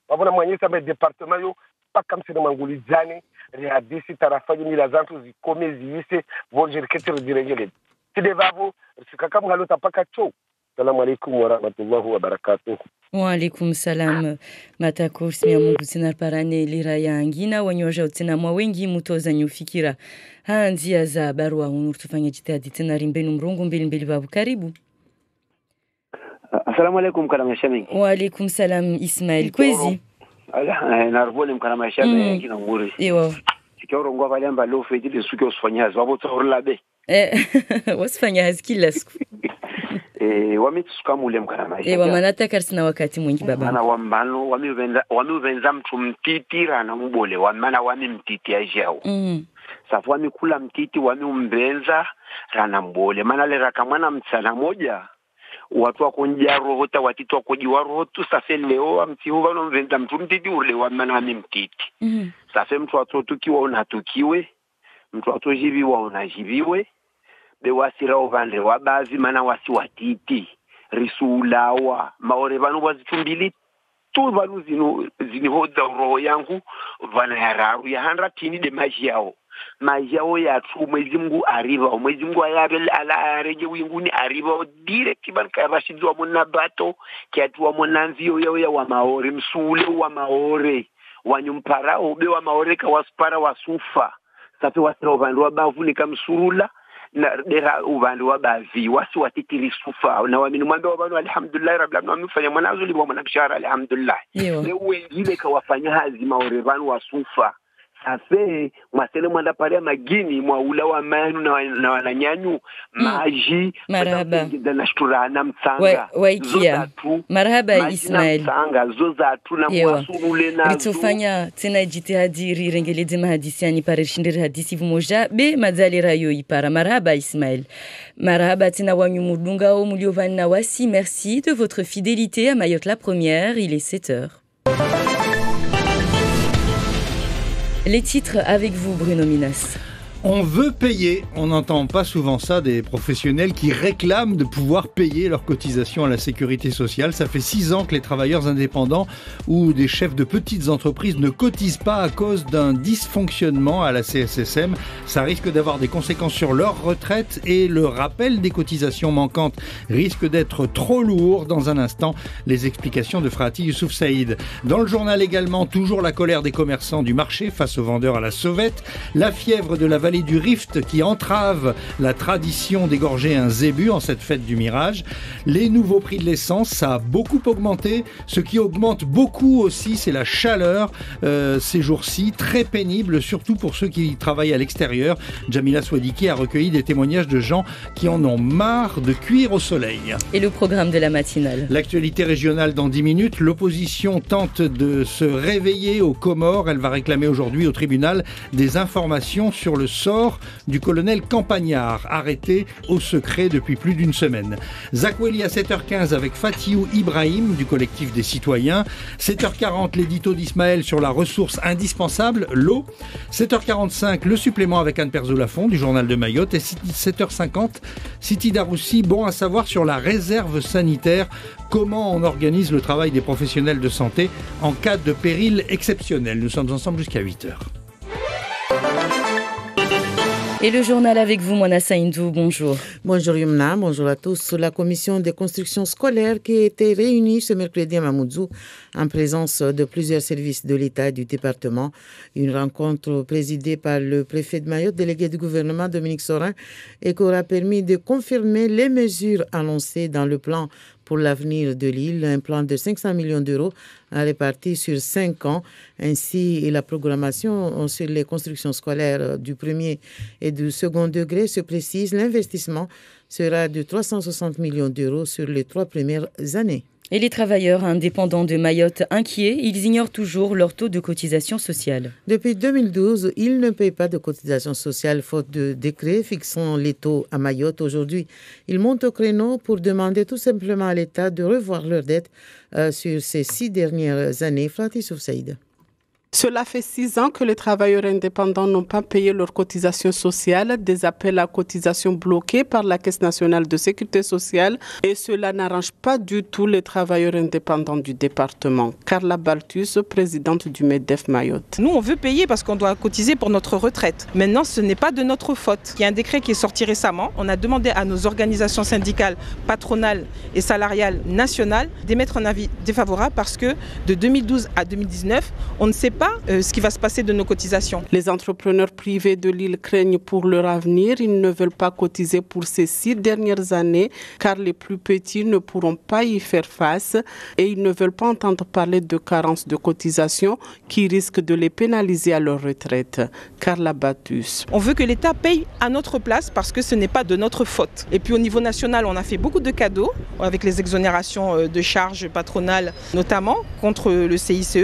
Wavuna mwanyesa mbe departement yo. Paka msini mangulizane. Rehadisi tarafanyi mila zantu zikome ziise. Voljerikete redirengele. Tidevavo, sikakamu halota paka cho. Salamu alaikum wa rahmatullahi wa barakatuh. Wa alaikum salam. Matako simia Mungu sinar parane lira ya angina wanyoja utina mwa wengi mutoza nyufikira. Nzia za barua unurtufanya jitihadi tena rimbenu mrongo mbili babu karibu. Assalamu alaikum karama shami. Wa alaikum salam Ismail Kwezi. Narvole mkarama shami kina nguri. Ewa. Sikoro ngwa valemba lo fedile suke usfanya zabo tsorlabe. Wasifanya hazikila siku. Wamitsukamule mkarama. Wamanata karsina wakati mwingi baba. Mana wambano wamiuvenza mtu mtitira na mbole. Wamana wami mtiti ajao. Safu wamikula mtiti wamiumbenza rana mbole. Mana le rakamwana mtsana moja. Watu wako nja rohota watitu wako jiwa rohotu. Safe leo wamtihu wano mvenza mtu mtiti ule wamana wami mtiti. Safe mtu watotukiwa unatukiwe. Mtu watojibiwa unajibiwe. Bewasira ovandre wabazi mana wasi watiti. Risulawa. Maore vanu wazitumbili. tu vanu zinihodza roho yangu vanayararu yahandra tini de maji yao yatu Mwenyezi Mungu ariva Mwenyezi Mungu ayareje winguni ariva direct banka rashidwa munabato kiatwa munanzio yao ya wa maore msule wa maore wanyumpara obe wa maore ka waspara wasufa safi wasira vandu wabavunika msurula na dera uvandu wabavi wasi watitiri sufa na wamini mwambe wabanu alhamdulillah rabbil alamin wamefanya mwanazuli wa mwanabishara alhamdulillah ne wengine kawafanya hazi maore vanu wasufa safe mwasele mwanda pale magini mwaula wa manu na wananyanyu maji marhaba na shturana mtsanga waikia marhaba Ismail mtsanga zozatu na mwasurule na ritufanya tena jitihadi rirengeleze mahadisiani pare shindiri hadisi vumoja be madzali rayo ipara marhaba Ismail marhaba tena wanyu mudunga au muliovani na wasi merci de votre fidélité à Mayotte la première, il est 7h. Les titres avec vous, Bruno Minas. On veut payer, on n'entend pas souvent ça des professionnels qui réclament de pouvoir payer leurs cotisations à la sécurité sociale. Ça fait 6 ans que les travailleurs indépendants ou des chefs de petites entreprises ne cotisent pas à cause d'un dysfonctionnement à la CSSM. Ça risque d'avoir des conséquences sur leur retraite et le rappel des cotisations manquantes risque d'être trop lourd. Dans un instant, les explications de Frati Youssouf Saïd. Dans le journal également, toujours la colère des commerçants du marché face aux vendeurs à la sauvette, la fièvre de la vallée du Rift qui entrave la tradition d'égorger un zébu en cette fête du mirage. Les nouveaux prix de l'essence, ça a beaucoup augmenté. Ce qui augmente beaucoup aussi, c'est la chaleur ces jours-ci, très pénible, surtout pour ceux qui travaillent à l'extérieur. Jamila Swadiki a recueilli des témoignages de gens qui en ont marre de cuire au soleil. Et le programme de la matinale. L'actualité régionale dans 10 minutes. L'opposition tente de se réveiller aux Comores. Elle va réclamer aujourd'hui au tribunal des informations sur le sort du colonel Campagnard, arrêté au secret depuis plus d'une semaine. Zakweli à 7h15 avec Fatiou Ibrahim du collectif des citoyens. 7h40, l'édito d'Ismaël sur la ressource indispensable, l'eau. 7h45, le supplément avec Anne Perzo-Lafont du journal de Mayotte. Et 7h50, Siti Daroussi, bon à savoir sur la réserve sanitaire. Comment on organise le travail des professionnels de santé en cas de péril exceptionnel. Nous sommes ensemble jusqu'à 8h. Et le journal avec vous, Mona Saïndou, bonjour. Bonjour Yumna, bonjour à tous. La commission des constructions scolaires qui était réunie ce mercredi à Mamoudzou en présence de plusieurs services de l'État et du département. Une rencontre présidée par le préfet de Mayotte, délégué du gouvernement Dominique Sorin, et qui aura permis de confirmer les mesures annoncées dans le plan pour l'avenir de l'île, un plan de 500 millions d'euros réparti sur 5 ans, ainsi la programmation sur les constructions scolaires du premier et du second degré se précise. L'investissement sera de 360 millions d'euros sur les 3 premières années. Et les travailleurs indépendants de Mayotte inquiets, ils ignorent toujours leur taux de cotisation sociale. Depuis 2012, ils ne payent pas de cotisation sociale faute de décret fixant les taux à Mayotte. Aujourd'hui, ils montent au créneau pour demander tout simplement à l'État de revoir leurs dettes sur ces 6 dernières années. Frati Youssouf Saïd. Cela fait 6 ans que les travailleurs indépendants n'ont pas payé leurs cotisations sociales, des appels à cotisations bloqués par la Caisse nationale de sécurité sociale, et cela n'arrange pas du tout les travailleurs indépendants du département. Carla Baltus, présidente du MEDEF Mayotte. Nous, on veut payer parce qu'on doit cotiser pour notre retraite. Maintenant, ce n'est pas de notre faute. Il y a un décret qui est sorti récemment. On a demandé à nos organisations syndicales, patronales et salariales nationales d'émettre un avis défavorable parce que de 2012 à 2019, on ne sait pas ce qui va se passer de nos cotisations. Les entrepreneurs privés de l'île craignent pour leur avenir. Ils ne veulent pas cotiser pour ces 6 dernières années car les plus petits ne pourront pas y faire face et ils ne veulent pas entendre parler de carence de cotisation qui risque de les pénaliser à leur retraite. Carla Batus. On veut que l'État paye à notre place parce que ce n'est pas de notre faute. Et puis au niveau national, on a fait beaucoup de cadeaux avec les exonérations de charges patronales, notamment contre le CICE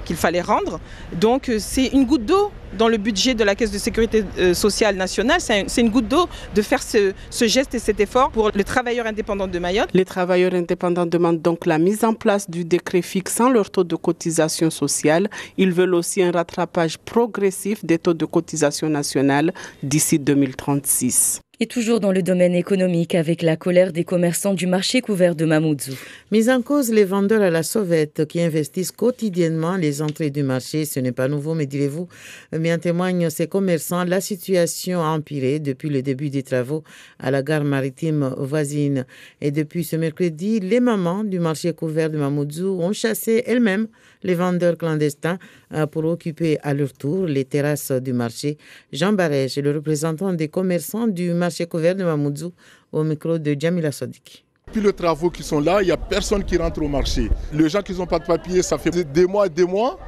qu'il fallait rendre. Donc c'est une goutte d'eau dans le budget de la Caisse de sécurité sociale nationale. C'est une goutte d'eau de faire ce geste et cet effort pour les travailleurs indépendants de Mayotte. Les travailleurs indépendants demandent donc la mise en place du décret fixant leur taux de cotisation sociale. Ils veulent aussi un rattrapage progressif des taux de cotisation nationale d'ici 2036. Et toujours dans le domaine économique, avec la colère des commerçants du marché couvert de Mamoudzou. Mis en cause les vendeurs à la sauvette qui investissent quotidiennement les entrées du marché. Ce n'est pas nouveau, mais direz-vous, mais en témoignent ces commerçants. La situation a empiré depuis le début des travaux à la gare maritime voisine. Et depuis ce mercredi, les mamans du marché couvert de Mamoudzou ont chassé elles-mêmes les vendeurs clandestins pour occuper à leur tour les terrasses du marché. Jean Barège est le représentant des commerçants du marché couvert de Mamoudzou au micro de Djamila Sadiq. Depuis les travaux qui sont là, il n'y a personne qui rentre au marché. Les gens qui n'ont pas de papier, ça fait des mois,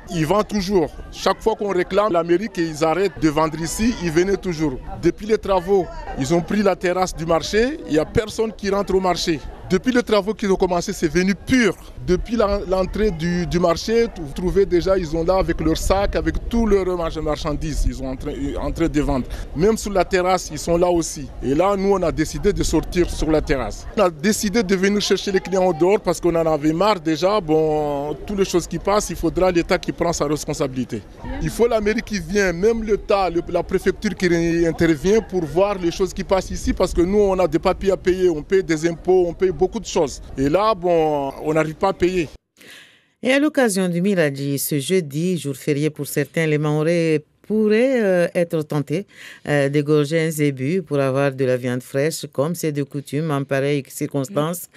ils vendent toujours. Chaque fois qu'on réclame la mairie qu'ils arrêtent de vendre ici, ils venaient toujours. Depuis les travaux, ils ont pris la terrasse du marché, il n'y a personne qui rentre au marché. Depuis les travaux qui ont commencé, c'est venu pur. Depuis l'entrée du marché, vous trouvez déjà, ils sont là avec leurs sacs, avec tous leurs marchandises. Ils sont en train de vendre. Même sur la terrasse, ils sont là aussi. Et là, nous, on a décidé de sortir sur la terrasse. On a décidé de venir chercher les clients au dehors parce qu'on en avait marre déjà. Bon, toutes les choses qui passent, il faudra l'État qui prend sa responsabilité. Il faut la mairie qui vient, même l'État, la préfecture qui intervient pour voir les choses qui passent ici parce que nous, on a des papiers à payer, on paye des impôts, on paye beaucoup de choses. Et là, bon, on n'arrive pas à payer. Et à l'occasion du Miradi, ce jeudi, jour férié pour certains, les Mahorais pourraient être tentés d'égorger un zébu pour avoir de la viande fraîche, comme c'est de coutume en pareilles circonstances.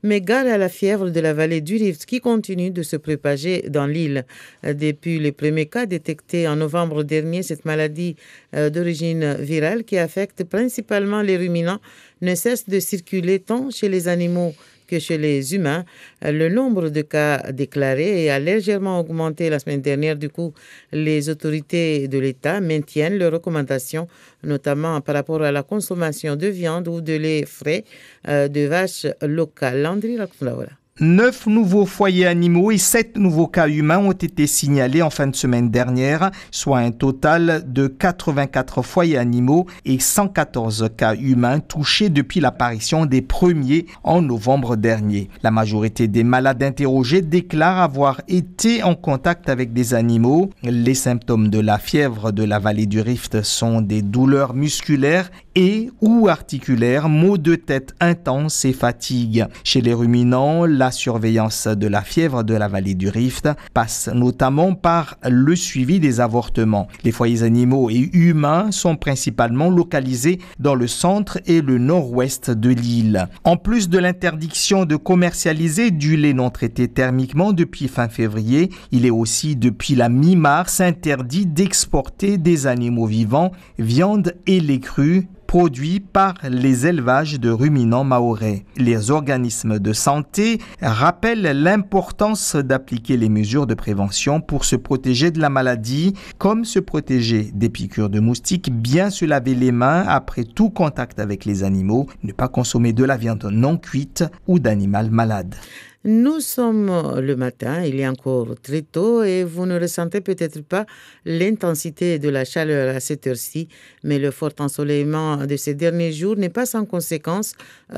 Mais gare à la fièvre de la vallée du Rift qui continue de se propager dans l'île. Depuis les premiers cas détectés en novembre dernier, cette maladie d'origine virale qui affecte principalement les ruminants ne cesse de circuler tant chez les animaux que chez les humains. Le nombre de cas déclarés a légèrement augmenté la semaine dernière. Du coup, les autorités de l'État maintiennent leurs recommandations, notamment par rapport à la consommation de viande ou de lait frais de vaches locales. Landry raconte. 9 nouveaux foyers animaux et 7 nouveaux cas humains ont été signalés en fin de semaine dernière, soit un total de 84 foyers animaux et 114 cas humains touchés depuis l'apparition des premiers en novembre dernier. La majorité des malades interrogés déclarent avoir été en contact avec des animaux. Les symptômes de la fièvre de la vallée du Rift sont des douleurs musculaires et ou articulaires, maux de tête intenses et fatigue. Chez les ruminants, la surveillance de la fièvre de la vallée du Rift passe notamment par le suivi des avortements. Les foyers animaux et humains sont principalement localisés dans le centre et le nord-ouest de l'île. En plus de l'interdiction de commercialiser du lait non traité thermiquement depuis fin février, il est aussi depuis la mi-mars interdit d'exporter des animaux vivants, viande et lait cru, produits par les élevages de ruminants mahorais. Les organismes de santé rappellent l'importance d'appliquer les mesures de prévention pour se protéger de la maladie, comme se protéger des piqûres de moustiques, bien se laver les mains après tout contact avec les animaux, ne pas consommer de la viande non cuite ou d'animal malade. Nous sommes le matin, il est encore très tôt et vous ne ressentez peut-être pas l'intensité de la chaleur à cette heure-ci, mais le fort ensoleillement de ces derniers jours n'est pas sans conséquence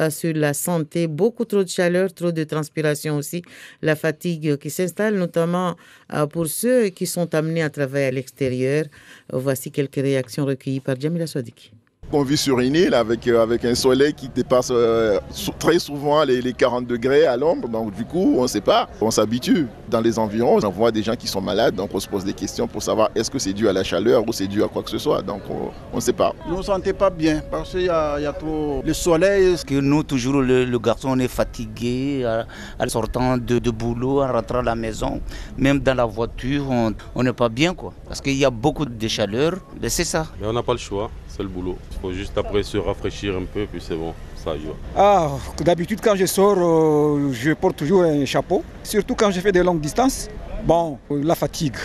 sur la santé. Beaucoup trop de chaleur, trop de transpiration aussi, la fatigue qui s'installe notamment pour ceux qui sont amenés à travailler à l'extérieur. Voici quelques réactions recueillies par Djamila Sadiq. On vit sur une île avec un soleil qui dépasse très souvent les 40 degrés à l'ombre. Donc du coup, on ne sait pas, on s'habitue. Dans les environs, on voit des gens qui sont malades. Donc on se pose des questions pour savoir est-ce que c'est dû à la chaleur ou c'est dû à quoi que ce soit. Donc on ne sait pas. Nous ne nous sentons pas bien parce qu'il y a trop le soleil. Que nous, toujours, le garçon, on est fatigué en sortant de boulot, en rentrant à la maison. Même dans la voiture, on n'est pas bien, quoi. Parce qu'il y a beaucoup de chaleur. Mais c'est ça. Mais on n'a pas le choix, c'est le boulot. Il faut juste après se rafraîchir un peu, puis c'est bon, ça y va. Ah, d'habitude quand je sors, je porte toujours un chapeau. Surtout quand je fais des longues distances. Bon, la fatigue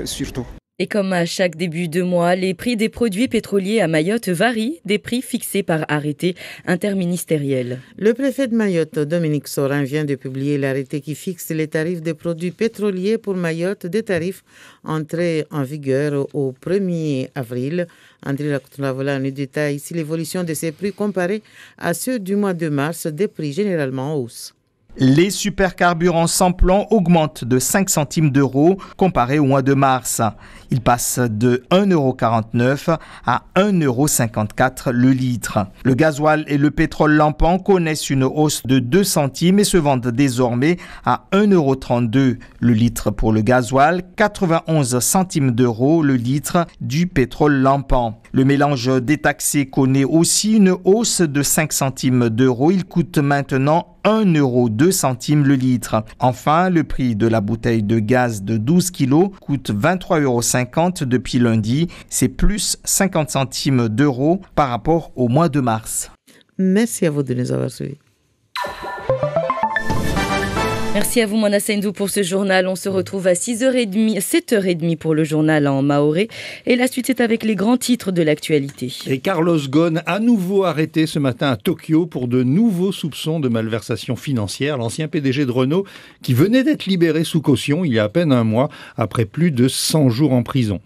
surtout. Et comme à chaque début de mois, les prix des produits pétroliers à Mayotte varient des prix fixés par arrêté interministériel. Le préfet de Mayotte, Dominique Sorin, vient de publier l'arrêté qui fixe les tarifs des produits pétroliers pour Mayotte, des tarifs entrés en vigueur au 1er avril. André Racontavola nous détaille ici l'évolution de ces prix comparés à ceux du mois de mars, des prix généralement en hausse. Les supercarburants sans plomb augmentent de 5 centimes d'euros comparé au mois de mars. Ils passent de 1,49 € à 1,54 € le litre. Le gasoil et le pétrole lampant connaissent une hausse de 2 centimes et se vendent désormais à 1,32 € le litre pour le gasoil, 91 centimes d'euros le litre du pétrole lampant. Le mélange détaxé connaît aussi une hausse de 5 centimes d'euros. Il coûte maintenant 1,02 € le litre. Enfin, le prix de la bouteille de gaz de 12 kg coûte 23,50 € depuis lundi. C'est plus 50 centimes d'euros par rapport au mois de mars. Merci à vous de nous avoir suivis. Merci à vous, Mona Sendou, pour ce journal. On se retrouve à 6h30, 7h30 pour le journal en maoré. Et la suite, c'est avec les grands titres de l'actualité. Et Carlos Ghosn, à nouveau arrêté ce matin à Tokyo pour de nouveaux soupçons de malversation financière. L'ancien PDG de Renault, qui venait d'être libéré sous caution il y a à peine un mois, après plus de 100 jours en prison.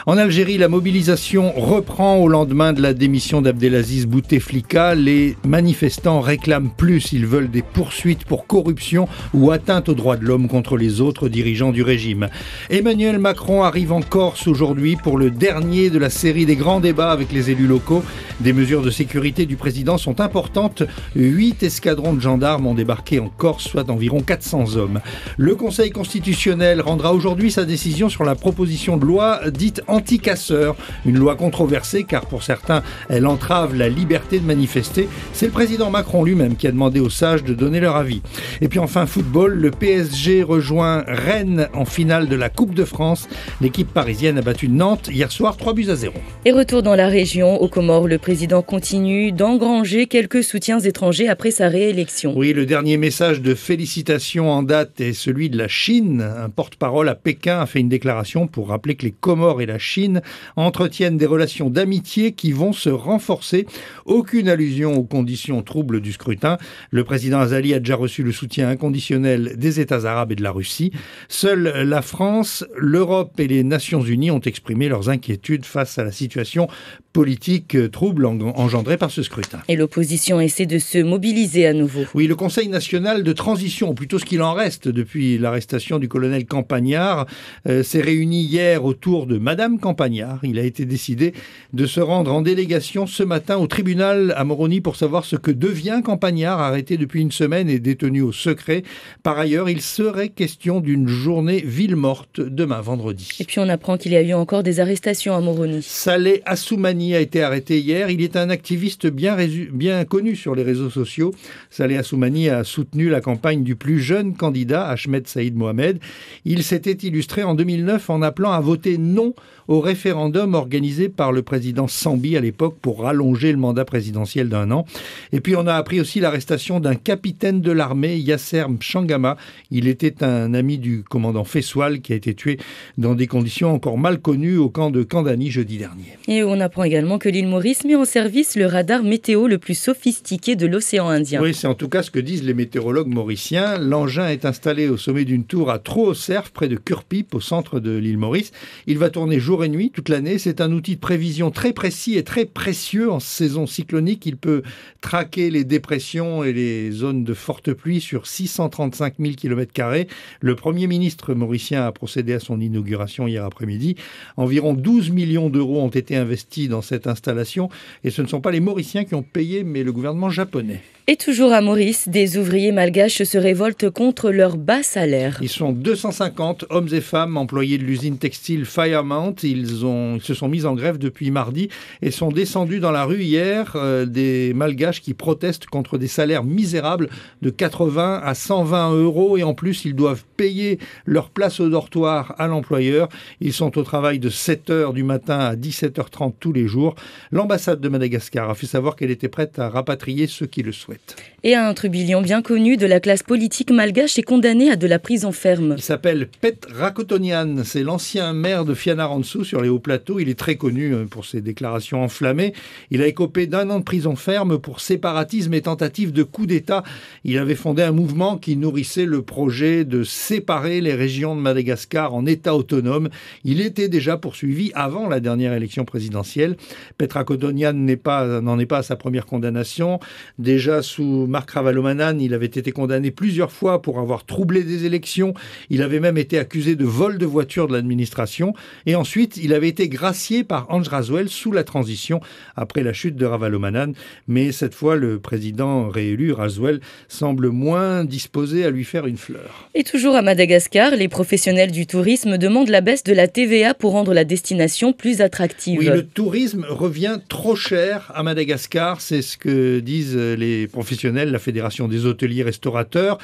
En Algérie, la mobilisation reprend au lendemain de la démission d'Abdelaziz Bouteflika. Les manifestants réclament plus. Ils veulent des poursuites pour corruption ou atteinte aux droits de l'homme contre les autres dirigeants du régime. Emmanuel Macron arrive en Corse aujourd'hui pour le dernier de la série des grands débats avec les élus locaux. Des mesures de sécurité du président sont importantes. 8 escadrons de gendarmes ont débarqué en Corse, soit environ 400 hommes. Le Conseil constitutionnel rendra aujourd'hui sa décision sur la proposition de loi dite anti-casseurs. Une loi controversée car pour certains, elle entrave la liberté de manifester. C'est le président Macron lui-même qui a demandé aux sages de donner leur avis. Et puis enfin, football, le PSG rejoint Rennes en finale de la Coupe de France. L'équipe parisienne a battu Nantes hier soir 3-0. Et retour dans la région, aux Comores, le président continue d'engranger quelques soutiens étrangers après sa réélection. Oui, le dernier message de félicitations en date est celui de la Chine. Un porte-parole à Pékin a fait une déclaration pour rappeler que les Comores et la Chine entretiennent des relations d'amitié qui vont se renforcer. Aucune allusion aux conditions troubles du scrutin. Le président Azali a déjà reçu le soutien inconditionnel des États arabes et de la Russie. Seule la France, l'Europe et les Nations Unies ont exprimé leurs inquiétudes face à la situation politique trouble engendrée par ce scrutin. Et l'opposition essaie de se mobiliser à nouveau. Oui, le Conseil national de transition, ou plutôt ce qu'il en reste depuis l'arrestation du colonel Campagnard, s'est réuni hier autour de Madame Campagnard. Il a été décidé de se rendre en délégation ce matin au tribunal à Moroni pour savoir ce que devient Campagnard, arrêté depuis une semaine et détenu au secret. Par ailleurs, il serait question d'une journée ville morte demain, vendredi. Et puis on apprend qu'il y a eu encore des arrestations à Moroni. Saleh Assoumani a été arrêté hier. Il est un activiste bien connu sur les réseaux sociaux. Saleh Assoumani a soutenu la campagne du plus jeune candidat, Ahmed Saïd Mohamed. Il s'était illustré en 2009 en appelant à voter non au référendum organisé par le président Sambi à l'époque pour rallonger le mandat présidentiel d'1 an. Et puis on a appris aussi l'arrestation d'un capitaine de l'armée, Yasser Mchangama. Il était un ami du commandant Fessoal qui a été tué dans des conditions encore mal connues au camp de Kandani jeudi dernier. Et on apprend également que l'île Maurice met en service le radar météo le plus sophistiqué de l'océan Indien. Oui, c'est en tout cas ce que disent les météorologues mauriciens. L'engin est installé au sommet d'une tour à Trou-au-Cerf, près de Curpip, au centre de l'île Maurice. Il va tourner jour et nuit toute l'année. C'est un outil de prévision très précis et très précieux en saison cyclonique. Il peut traquer les dépressions et les zones de forte pluie sur 635 000 km². Le Premier ministre mauricien a procédé à son inauguration hier après-midi. Environ 12 millions d'euros ont été investis dans cette installation et ce ne sont pas les Mauriciens qui ont payé, mais le gouvernement japonais. Et toujours à Maurice, des ouvriers malgaches se révoltent contre leur bas salaire. Ils sont 250 hommes et femmes employés de l'usine textile Firemount. Ils se sont mis en grève depuis mardi et sont descendus dans la rue hier. Des malgaches qui protestent contre des salaires misérables de 80 à 120 euros et en plus ils doivent payer leur place au dortoir à l'employeur. Ils sont au travail de 7h du matin à 17h30 tous les jours. L'ambassade de Madagascar a fait savoir qu'elle était prête à rapatrier ceux qui le souhaitent. Et un trublion bien connu de la classe politique malgache est condamné à de la prison ferme. Il s'appelle Pet Rakotonian, c'est l'ancien maire de Fianarantsoa sur les hauts plateaux. Il est très connu pour ses déclarations enflammées. Il a écopé d'1 an de prison ferme pour séparatisme et tentative de coup d'État. Il avait fondé un mouvement qui nourrissait le projet de séparer les régions de Madagascar en États autonomes. Il était déjà poursuivi avant la dernière élection présidentielle. Pet Rakotonian n'en est pas à sa première condamnation. Déjà sous Marc Ravalomanane, il avait été condamné plusieurs fois pour avoir troublé des élections. Il avait même été accusé de vol de voiture de l'administration. Et ensuite, il avait été gracié par Ange Rasuel sous la transition après la chute de Ravalomanane. Mais cette fois, le président réélu, Rasuel, semble moins disposé à lui faire une fleur. Et toujours à Madagascar, les professionnels du tourisme demandent la baisse de la TVA pour rendre la destination plus attractive. Oui, le tourisme revient trop cher à Madagascar, c'est ce que disent les professionnels, la Fédération des hôteliers restaurateurs.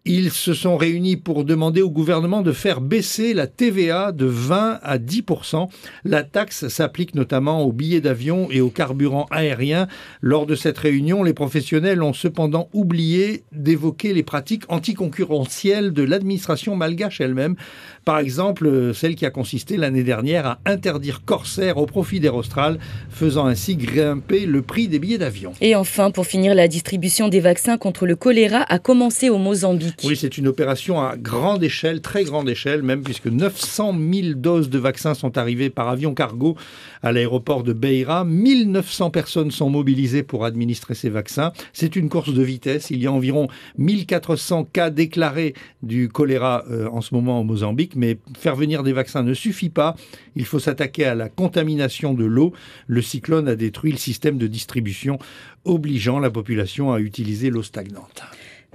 Ils se sont réunis pour demander au gouvernement de faire baisser la TVA de 20 à 10%. La taxe s'applique notamment aux billets d'avion et aux carburants aériens. Lors de cette réunion, les professionnels ont cependant oublié d'évoquer les pratiques anticoncurrentielles de l'administration malgache elle-même. Par exemple, celle qui a consisté l'année dernière à interdire Corsair au profit d'Air Austral, faisant ainsi grimper le prix des billets d'avion. Et enfin, pour finir, la distribution des vaccins contre le choléra a commencé au Mozambique. Oui, c'est une opération à grande échelle, très grande échelle même, puisque 900 000 doses de vaccins sont arrivées par avion cargo à l'aéroport de Beira. 1900 personnes sont mobilisées pour administrer ces vaccins. C'est une course de vitesse. Il y a environ 1400 cas déclarés du choléra en ce moment au Mozambique, mais faire venir des vaccins ne suffit pas. Il faut s'attaquer à la contamination de l'eau. Le cyclone a détruit le système de distribution, obligeant la population à utiliser l'eau stagnante.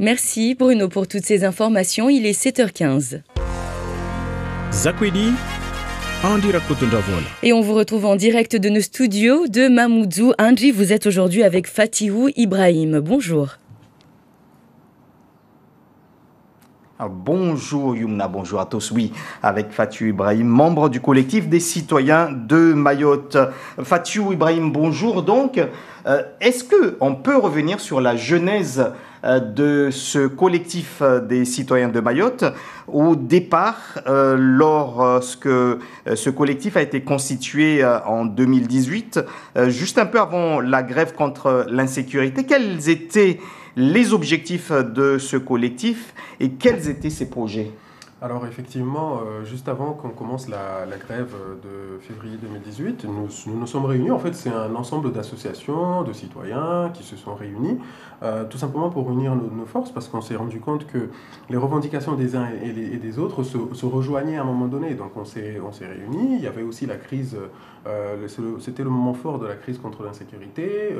Merci Bruno pour toutes ces informations. Il est 7h15. Zakwedi, Andy Rakotundavola. Et on vous retrouve en direct de nos studios de Mamoudzou. Andy, vous êtes aujourd'hui avec Fatihou Ibrahim. Bonjour. Bonjour Yumna, bonjour à tous. Oui, avec Fatihou Ibrahim, membre du collectif des citoyens de Mayotte. Fatihou Ibrahim, bonjour. Donc, est-ce qu'on peut revenir sur la genèse de ce collectif des citoyens de Mayotte? Au départ, lorsque ce collectif a été constitué en 2018, juste un peu avant la grève contre l'insécurité, quels étaient les objectifs de ce collectif et quels étaient ses projets? Alors effectivement, juste avant qu'on commence la grève de février 2018, nous nous sommes réunis. En fait, c'est un ensemble d'associations, de citoyens qui se sont réunis, tout simplement pour unir nos forces, parce qu'on s'est rendu compte que les revendications des uns et des autres se rejoignaient à un moment donné. Donc on s'est réunis. Il y avait aussi la crise, c'était le moment fort de la crise contre l'insécurité.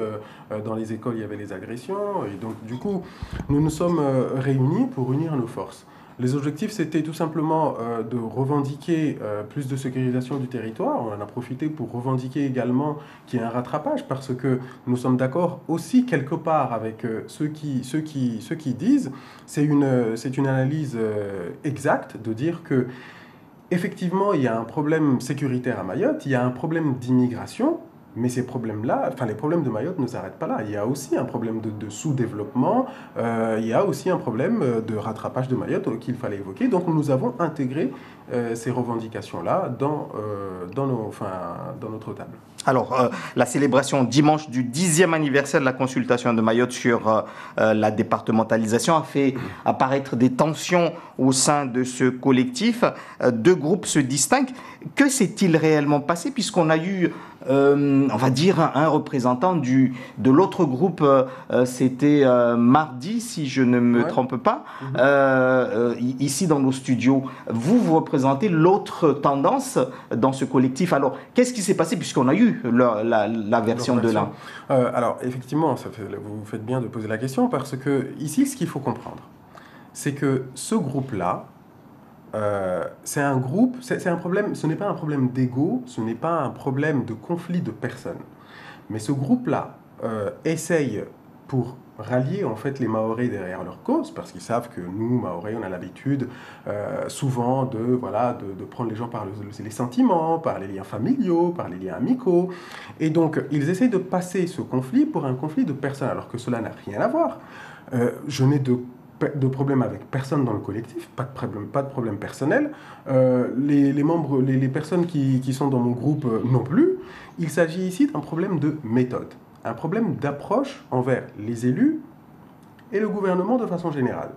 Dans les écoles, il y avait les agressions. Et donc du coup, nous nous sommes réunis pour unir nos forces. Les objectifs, c'était tout simplement de revendiquer plus de sécurisation du territoire. On en a profité pour revendiquer également qu'il y ait un rattrapage, parce que nous sommes d'accord aussi quelque part avec ceux qui disent, c'est une analyse exacte de dire que effectivement, il y a un problème sécuritaire à Mayotte, il y a un problème d'immigration. Mais ces problèmes-là, les problèmes de Mayotte ne s'arrêtent pas là. Il y a aussi un problème de sous-développement, il y a aussi un problème de rattrapage de Mayotte qu'il fallait évoquer. Donc nous avons intégré ces revendications-là dans notre table. Alors, la célébration dimanche du 10e anniversaire de la consultation de Mayotte sur la départementalisation a fait apparaître des tensions au sein de ce collectif. Deux groupes se distinguent. Que s'est-il réellement passé, puisqu'on a eu, on va dire, un représentant de l'autre groupe, c'était mardi, si je ne me trompe pas, ici dans nos studios. Vous représentez l'autre tendance dans ce collectif. Alors, qu'est-ce qui s'est passé, puisqu'on a eu la version de l'un? Alors, effectivement, vous faites bien de poser la question, parce que ici, ce qu'il faut comprendre, c'est que ce groupe-là, c'est un groupe, c'est un problème, ce n'est pas un problème d'ego, ce n'est pas un problème de conflit de personnes. Mais ce groupe-là essaye, pour rallier en fait les Mahorais derrière leur cause, parce qu'ils savent que nous, Mahorais, on a l'habitude souvent de prendre les gens par les sentiments, par les liens familiaux, par les liens amicaux. Et donc, ils essayent de passer ce conflit pour un conflit de personnes, alors que cela n'a rien à voir. Je n'ai de problème avec personne dans le collectif, pas de problème personnel. Les membres, les personnes qui sont dans mon groupe non plus. Il s'agit ici d'un problème de méthode, un problème d'approche envers les élus et le gouvernement de façon générale.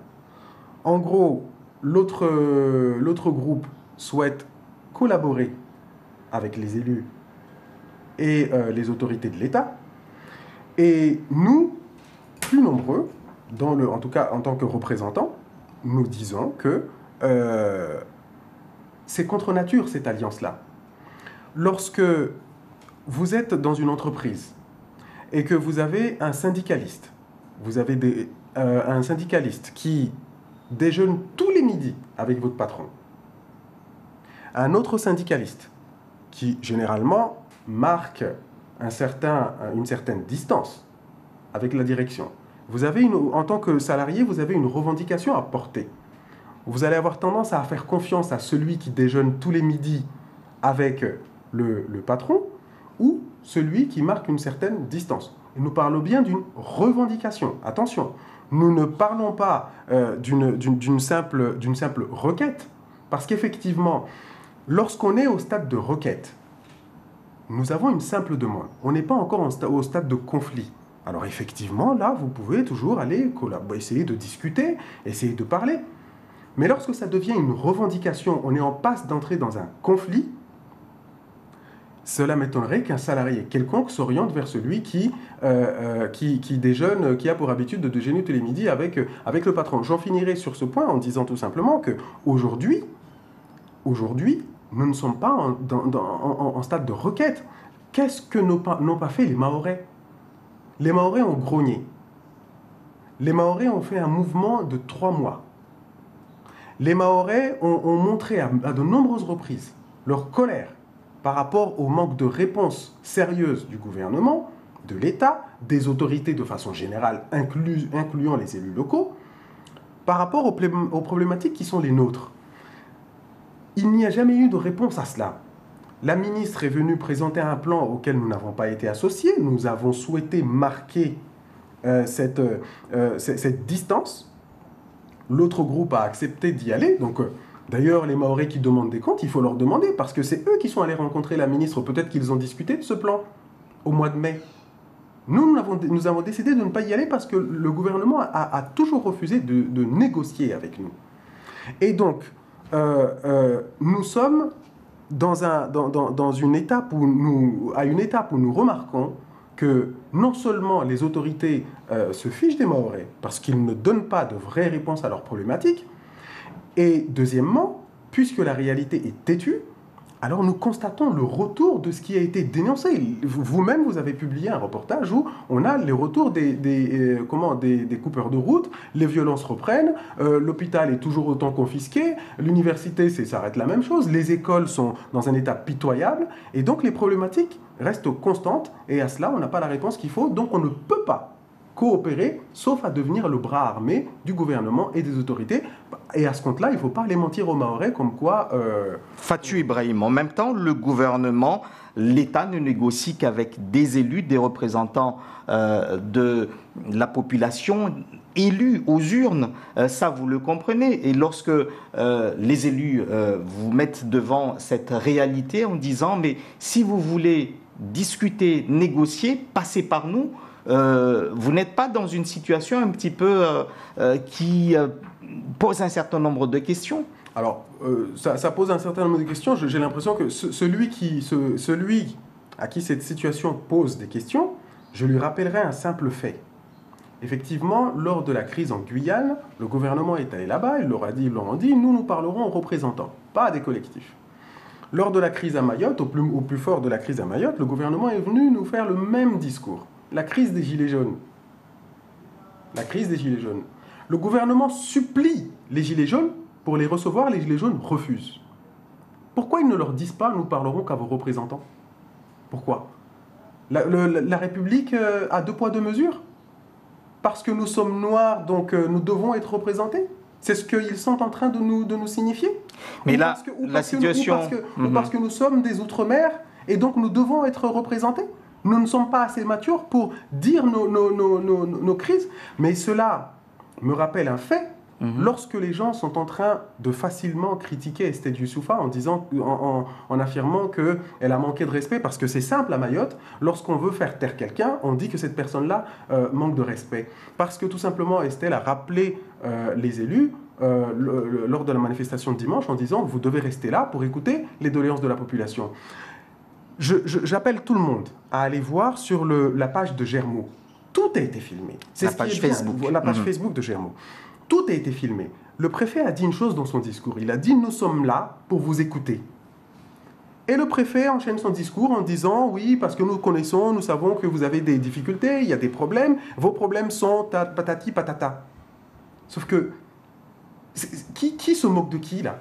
En gros, l'autre groupe souhaite collaborer avec les élus et les autorités de l'État. Et nous, plus nombreux, en tout cas en tant que représentants, nous disons que c'est contre nature cette alliance-là. Lorsque vous êtes dans une entreprise et que vous avez un syndicaliste, un syndicaliste qui déjeune tous les midis avec votre patron, un autre syndicaliste qui généralement marque une certaine distance avec la direction. En tant que salarié, vous avez une revendication à porter. Vous allez avoir tendance à faire confiance à celui qui déjeune tous les midis avec le patron ou celui qui marque une certaine distance. Et nous parlons bien d'une revendication. Attention, nous ne parlons pas d'une simple requête, parce qu'effectivement, lorsqu'on est au stade de requête, nous avons une simple demande. On n'est pas encore au stade de conflit. Alors effectivement, là, vous pouvez toujours aller essayer de discuter, essayer de parler. Mais lorsque ça devient une revendication, on est en passe d'entrer dans un conflit, cela m'étonnerait qu'un salarié quelconque s'oriente vers celui qui déjeune, qui a pour habitude de déjeuner tous les midis avec le patron. J'en finirai sur ce point en disant tout simplement qu'aujourd'hui, nous ne sommes pas en stade de requête. Qu'est-ce que n'ont pas fait les Mahorais? Les Mahorais ont grogné. Les Mahorais ont fait un mouvement de 3 mois. Les Mahorais ont montré à de nombreuses reprises leur colère par rapport au manque de réponse sérieuse du gouvernement, de l'État, des autorités de façon générale, incluant les élus locaux, par rapport aux problématiques qui sont les nôtres. Il n'y a jamais eu de réponse à cela. La ministre est venue présenter un plan auquel nous n'avons pas été associés. Nous avons souhaité marquer cette distance. L'autre groupe a accepté d'y aller. Donc, d'ailleurs, les Mahorais qui demandent des comptes, il faut leur demander, parce que c'est eux qui sont allés rencontrer la ministre. Peut-être qu'ils ont discuté de ce plan au mois de mai. Nous avons décidé de ne pas y aller parce que le gouvernement a toujours refusé de négocier avec nous. Et donc, nous sommes dans une étape où nous remarquons que non seulement les autorités se fichent des Mahorais parce qu'ils ne donnent pas de vraies réponses à leurs problématiques, et deuxièmement, puisque la réalité est têtue, alors nous constatons le retour de ce qui a été dénoncé. Vous-même, vous avez publié un reportage où on a les retours des coupeurs de route, les violences reprennent, l'hôpital est toujours autant confisqué, l'université, ça reste la même chose, les écoles sont dans un état pitoyable, et donc les problématiques restent constantes, et à cela, on n'a pas la réponse qu'il faut, donc on ne peut pas coopérer, sauf à devenir le bras armé du gouvernement et des autorités. Et à ce compte-là, il ne faut pas aller mentir aux Mahorais comme quoi... Fatou Ibrahim, en même temps, le gouvernement, l'État ne négocie qu'avec des élus, des représentants de la population élus aux urnes. Ça, vous le comprenez. Et lorsque les élus vous mettent devant cette réalité en disant « mais si vous voulez discuter, négocier, passez par nous », vous n'êtes pas dans une situation un petit peu qui pose un certain nombre de questions? Alors, ça pose un certain nombre de questions. J'ai l'impression que celui à qui cette situation pose des questions, je lui rappellerai un simple fait. Effectivement, lors de la crise en Guyane, le gouvernement est allé là-bas, ils leur ont dit, nous parlerons aux représentants, pas à des collectifs. Lors de la crise à Mayotte, au plus fort de la crise à Mayotte, le gouvernement est venu nous faire le même discours. La crise des Gilets jaunes. La crise des Gilets jaunes. Le gouvernement supplie les Gilets jaunes pour les recevoir, les Gilets jaunes refusent. Pourquoi ils ne leur disent pas « nous parlerons qu'à vos représentants » ? Pourquoi ? La République a 2 poids 2 mesures ? Parce que nous sommes noirs, donc nous devons être représentés ? C'est ce qu'ils sont en train de nous signifier ? Mais là, la situation... Ou parce que nous sommes des Outre-mer et donc nous devons être représentés ? Nous ne sommes pas assez matures pour dire nos crises. Mais cela me rappelle un fait. Lorsque les gens sont en train de facilement critiquer Estelle Youssoufa en affirmant qu'elle a manqué de respect, parce que c'est simple à Mayotte, lorsqu'on veut faire taire quelqu'un, on dit que cette personne-là manque de respect. Parce que tout simplement, Estelle a rappelé les élus lors de la manifestation de dimanche en disant « vous devez rester là pour écouter les doléances de la population ». J'appelle tout le monde à aller voir sur la page de Germo. Tout a été filmé. La page Facebook. La page Facebook de Germo. Tout a été filmé. Le préfet a dit une chose dans son discours. Il a dit « Nous sommes là pour vous écouter ». Et le préfet enchaîne son discours en disant « Oui, parce que nous connaissons, nous savons que vous avez des difficultés, il y a des problèmes. Vos problèmes sont patati patata. » Sauf que, qui se moque de qui, là?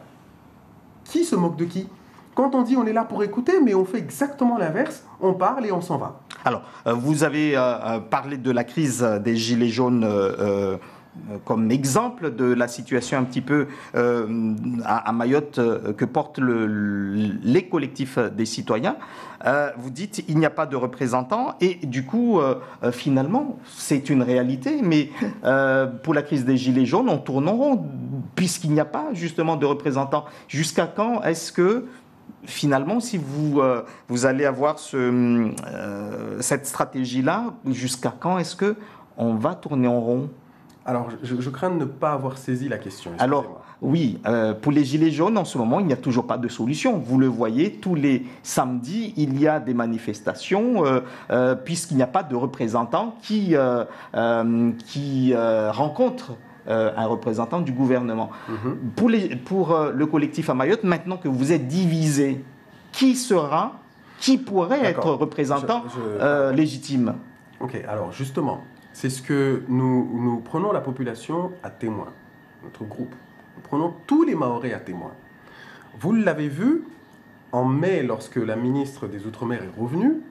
Qui se moque de qui? Quand on dit on est là pour écouter, mais on fait exactement l'inverse, on parle et on s'en va. Alors, vous avez parlé de la crise des Gilets jaunes comme exemple de la situation un petit peu à Mayotte que portent les collectifs des citoyens. Vous dites il n'y a pas de représentants et du coup, finalement, c'est une réalité, mais pour la crise des Gilets jaunes, on tourne en rond puisqu'il n'y a pas justement de représentants. Jusqu'à quand est-ce que finalement, si vous allez avoir cette stratégie-là, jusqu'à quand est-ce qu'on va tourner en rond? Alors, je crains de ne pas avoir saisi la question. Alors, oui, pour les Gilets jaunes, en ce moment, il n'y a toujours pas de solution. Vous le voyez, tous les samedis, il y a des manifestations, puisqu'il n'y a pas de représentants qui rencontrent un représentant du gouvernement. Pour le collectif à Mayotte, maintenant que vous êtes divisé, qui pourrait être représentant légitime? Ok, alors justement, c'est ce que nous prenons la population à témoin, notre groupe. Nous prenons tous les Mahorais à témoin. Vous l'avez vu, en mai, lorsque la ministre des Outre-mer est revenue,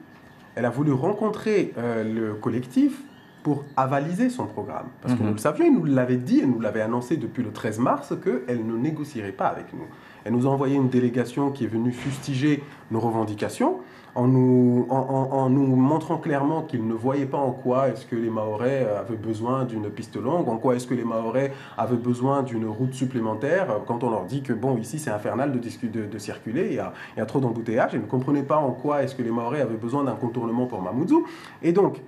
elle a voulu rencontrer le collectif pour avaliser son programme. Parce que nous le savions, elle nous l'avait dit, elle nous l'avait annoncé depuis le 13 mars qu'elle ne négocierait pas avec nous. Elle nous a envoyé une délégation qui est venue fustiger nos revendications en nous montrant clairement qu'ils ne voyaient pas en quoi est-ce que les Mahorais avaient besoin d'une piste longue, en quoi est-ce que les Mahorais avaient besoin d'une route supplémentaire, quand on leur dit que bon, ici c'est infernal de circuler, il y a trop d'embouteillages, et ne comprenaient pas en quoi est-ce que les Mahorais avaient besoin d'un contournement pour Mamoudzou. Et donc,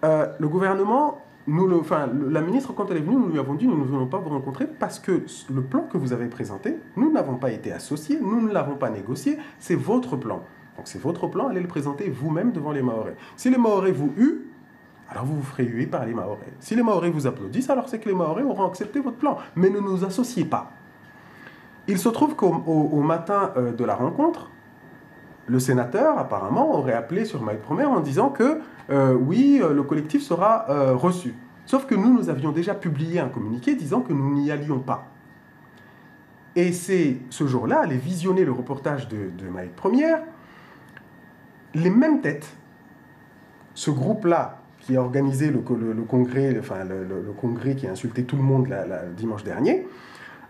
le gouvernement, la ministre, quand elle est venue, nous lui avons dit nous ne voulons pas vous rencontrer parce que le plan que vous avez présenté, nous n'avons pas été associés, nous ne l'avons pas négocié, c'est votre plan. Donc c'est votre plan, allez le présenter vous-même devant les Mahorais. Si les Mahorais vous huent, alors vous vous ferez huer par les Mahorais. Si les Mahorais vous applaudissent, alors c'est que les Mahorais auront accepté votre plan. Mais ne nous associez pas. Il se trouve qu'au matin de la rencontre, le sénateur, apparemment, aurait appelé sur Mayotte Première en disant que oui, le collectif sera reçu. Sauf que nous avions déjà publié un communiqué disant que nous n'y allions pas. Et c'est ce jour-là, aller visionner le reportage de Mayotte Première, les mêmes têtes, ce groupe-là qui a organisé le congrès, le congrès qui a insulté tout le monde dimanche dernier,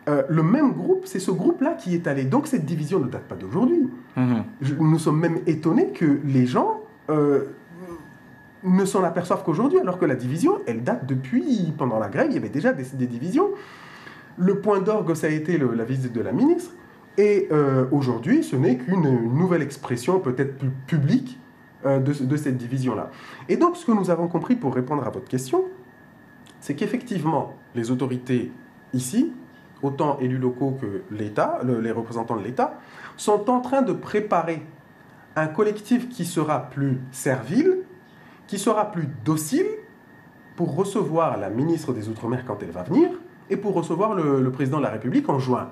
le même groupe, c'est ce groupe-là qui est allé. Donc cette division ne date pas d'aujourd'hui. Nous sommes même étonnés que les gens ne s'en aperçoivent qu'aujourd'hui, alors que la division, elle date depuis, pendant la grève, il y avait déjà des divisions. Le point d'orgue, ça a été la visite de la ministre. Et aujourd'hui, ce n'est qu'une nouvelle expression, peut-être plus publique, de cette division-là. Et donc, ce que nous avons compris, pour répondre à votre question, c'est qu'effectivement, les autorités ici, autant élus locaux que l'État, les représentants de l'État, sont en train de préparer un collectif qui sera plus servile, qui sera plus docile pour recevoir la ministre des Outre-mer quand elle va venir et pour recevoir le président de la République en juin.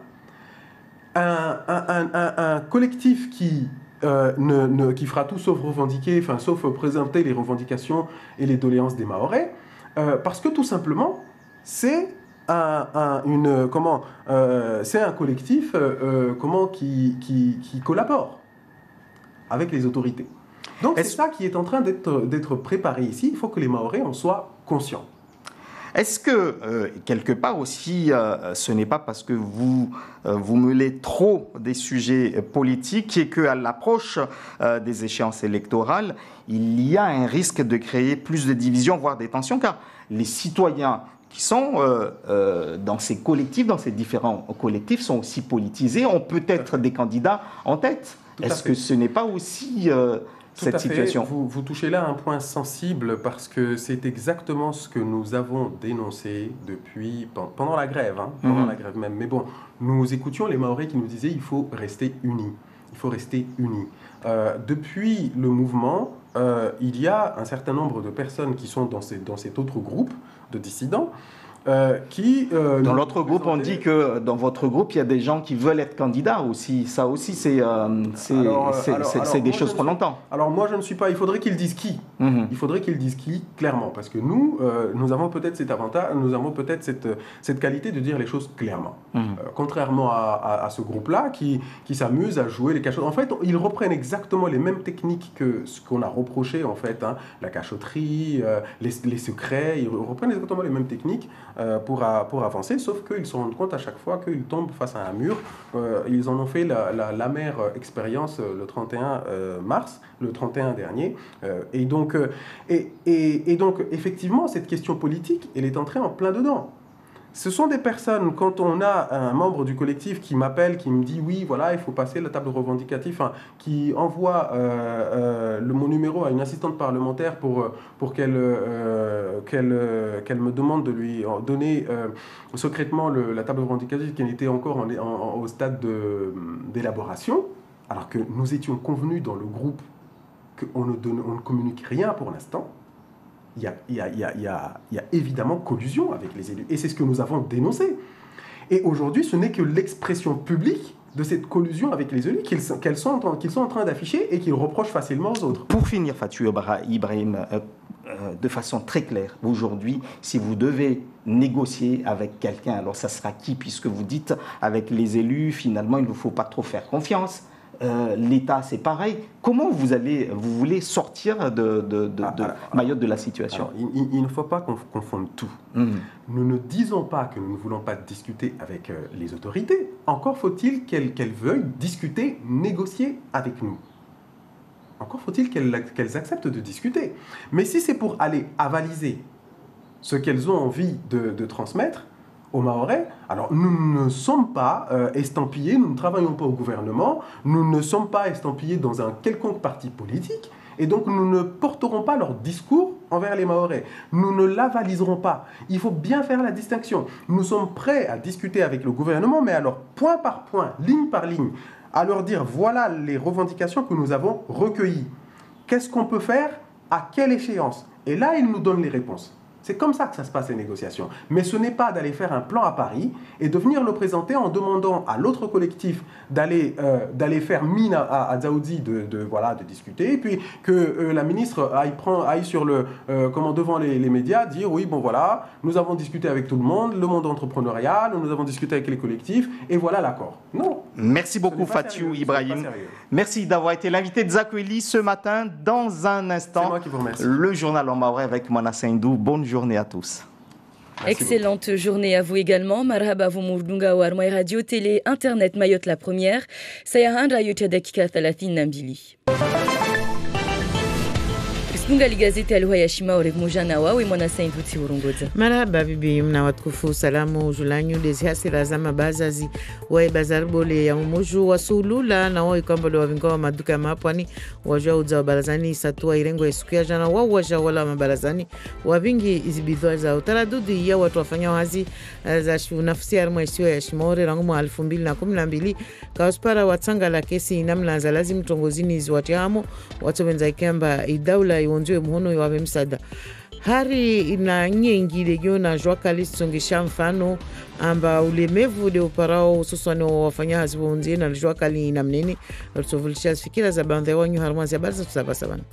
Un collectif qui fera tout sauf revendiquer, sauf présenter les revendications et les doléances des Mahorais, parce que tout simplement, c'est un collectif qui collabore avec les autorités. Donc c'est ça qui est en train d'être préparé ici. Il faut que les Mahorais en soient conscients. Est-ce que, quelque part aussi, ce n'est pas parce que vous mêlez trop des sujets politiques et qu'à l'approche des échéances électorales, il y a un risque de créer plus de divisions, voire des tensions, car les citoyens qui sont dans ces collectifs, dans ces différents collectifs, sont aussi politisés, ont peut-être des candidats en tête. Est-ce que ce n'est pas aussi cette situation? Vous touchez là un point sensible parce que c'est exactement ce que nous avons dénoncé pendant la grève, pendant la grève même. Mais bon, nous écoutions les Mahorais qui nous disaient il faut rester unis. Il faut rester unis. Depuis le mouvement, il y a un certain nombre de personnes qui sont dans cet autre groupe de dissidents dans l'autre groupe, on dit que dans votre groupe, il y a des gens qui veulent être candidats aussi. Ça aussi, c'est des choses qu'on entend. Alors moi, je ne suis pas... Il faudrait qu'ils disent qui. Il faudrait qu'ils disent qui, clairement. Parce que nous avons peut-être cet avantage, nous avons peut-être cette qualité de dire les choses clairement. Contrairement à ce groupe-là qui s'amuse à jouer les cachotteries. En fait, ils reprennent exactement les mêmes techniques que ce qu'on a reproché, en fait. La cachotterie, les secrets, ils reprennent exactement les mêmes techniques pour avancer, sauf qu'ils se rendent compte à chaque fois qu'ils tombent face à un mur. Ils en ont fait l'amère expérience le 31 mars, le 31 dernier. Et donc, effectivement, cette question politique, elle est entrée en plein dedans. Ce sont des personnes, quand on a un membre du collectif qui m'appelle, qui me dit oui, voilà, il faut passer la table revendicative, qui envoie mon numéro à une assistante parlementaire pour qu'elle me demande de lui donner secrètement la table revendicative qui était encore au stade d'élaboration, alors que nous étions convenus dans le groupe qu'on ne communique rien pour l'instant. Il y a évidemment collusion avec les élus. Et c'est ce que nous avons dénoncé. Et aujourd'hui, ce n'est que l'expression publique de cette collusion avec les élus qu'ils sont en train d'afficher et qu'ils reprochent facilement aux autres. Pour finir, Fatou Ibrahim, de façon très claire, aujourd'hui, si vous devez négocier avec quelqu'un, alors ça sera qui? Puisque vous dites, avec les élus, finalement, il ne faut pas trop faire confiance. L'État, c'est pareil. Comment vous voulez sortir de Mayotte de la situation? Alors, il ne faut pas qu'on confonde tout. Nous ne disons pas que nous ne voulons pas discuter avec les autorités. Encore faut-il qu'elles veuillent discuter, négocier avec nous. Encore faut-il qu'elles acceptent de discuter. Mais si c'est pour aller avaliser ce qu'elles ont envie de transmettre aux Mahorais, alors nous ne sommes pas estampillés, nous ne travaillons pas au gouvernement, nous ne sommes pas estampillés dans un quelconque parti politique, et donc nous ne porterons pas leur discours envers les Mahorais. Nous ne l'avaliserons pas. Il faut bien faire la distinction. Nous sommes prêts à discuter avec le gouvernement, mais alors point par point, ligne par ligne, à leur dire voilà les revendications que nous avons recueillies. Qu'est-ce qu'on peut faire? À quelle échéance? Et là, ils nous donnent les réponses. C'est comme ça que ça se passe, les négociations. Mais ce n'est pas d'aller faire un plan à Paris et de venir le présenter en demandant à l'autre collectif d'aller faire mine à Dzaoudi de discuter, et puis que la ministre aille sur devant les médias dire oui, bon voilà, nous avons discuté avec tout le monde entrepreneurial, nous avons discuté avec les collectifs, et voilà l'accord. Non. Merci beaucoup, Fatou Ibrahim. Merci d'avoir été l'invité de Zakweli ce matin. Dans un instant, c'est moi qui vous remercie. Le journal en Mahorais avec Mona Saindou. Bonne journée à tous. Merci. Excellente journée à vous également. Marhaba vous Mourdunga ou Armoy Radio, télé, internet, Mayotte la première. Sayahan Rayo Tadakika Thalathin Nambili. Ngali gazeti alihoyashima urimujana wawe mwana sainduti urungoza. Marhaba bibi mna watukufu salamu julanyu dezi hasira zama bazazi wae bazarbole ya umuju wasulula na wae kambale wavingawa maduka ya mapwani wajua uza barazani satua irengo ya siku ya jana waja wala mabarazani wavingi izibidhwa za utaradudi ya watu wafanya wazi za nafsi ya armwa isiwa ya shimore rangumu 2012 kawaspara watsanga la kesi namna za lazim tongozini izwati hamo watu wenza ikamba idaula iwonjwe muhono yawe msada hari ina nyengi legio na jwa kalisongesha mfano amba ulemevu de uparao hususan wafanya hazi wonzie na jwa kali na mnene rusovulisha fikira za bandhe wanyu harmazi ya barza tusabasabana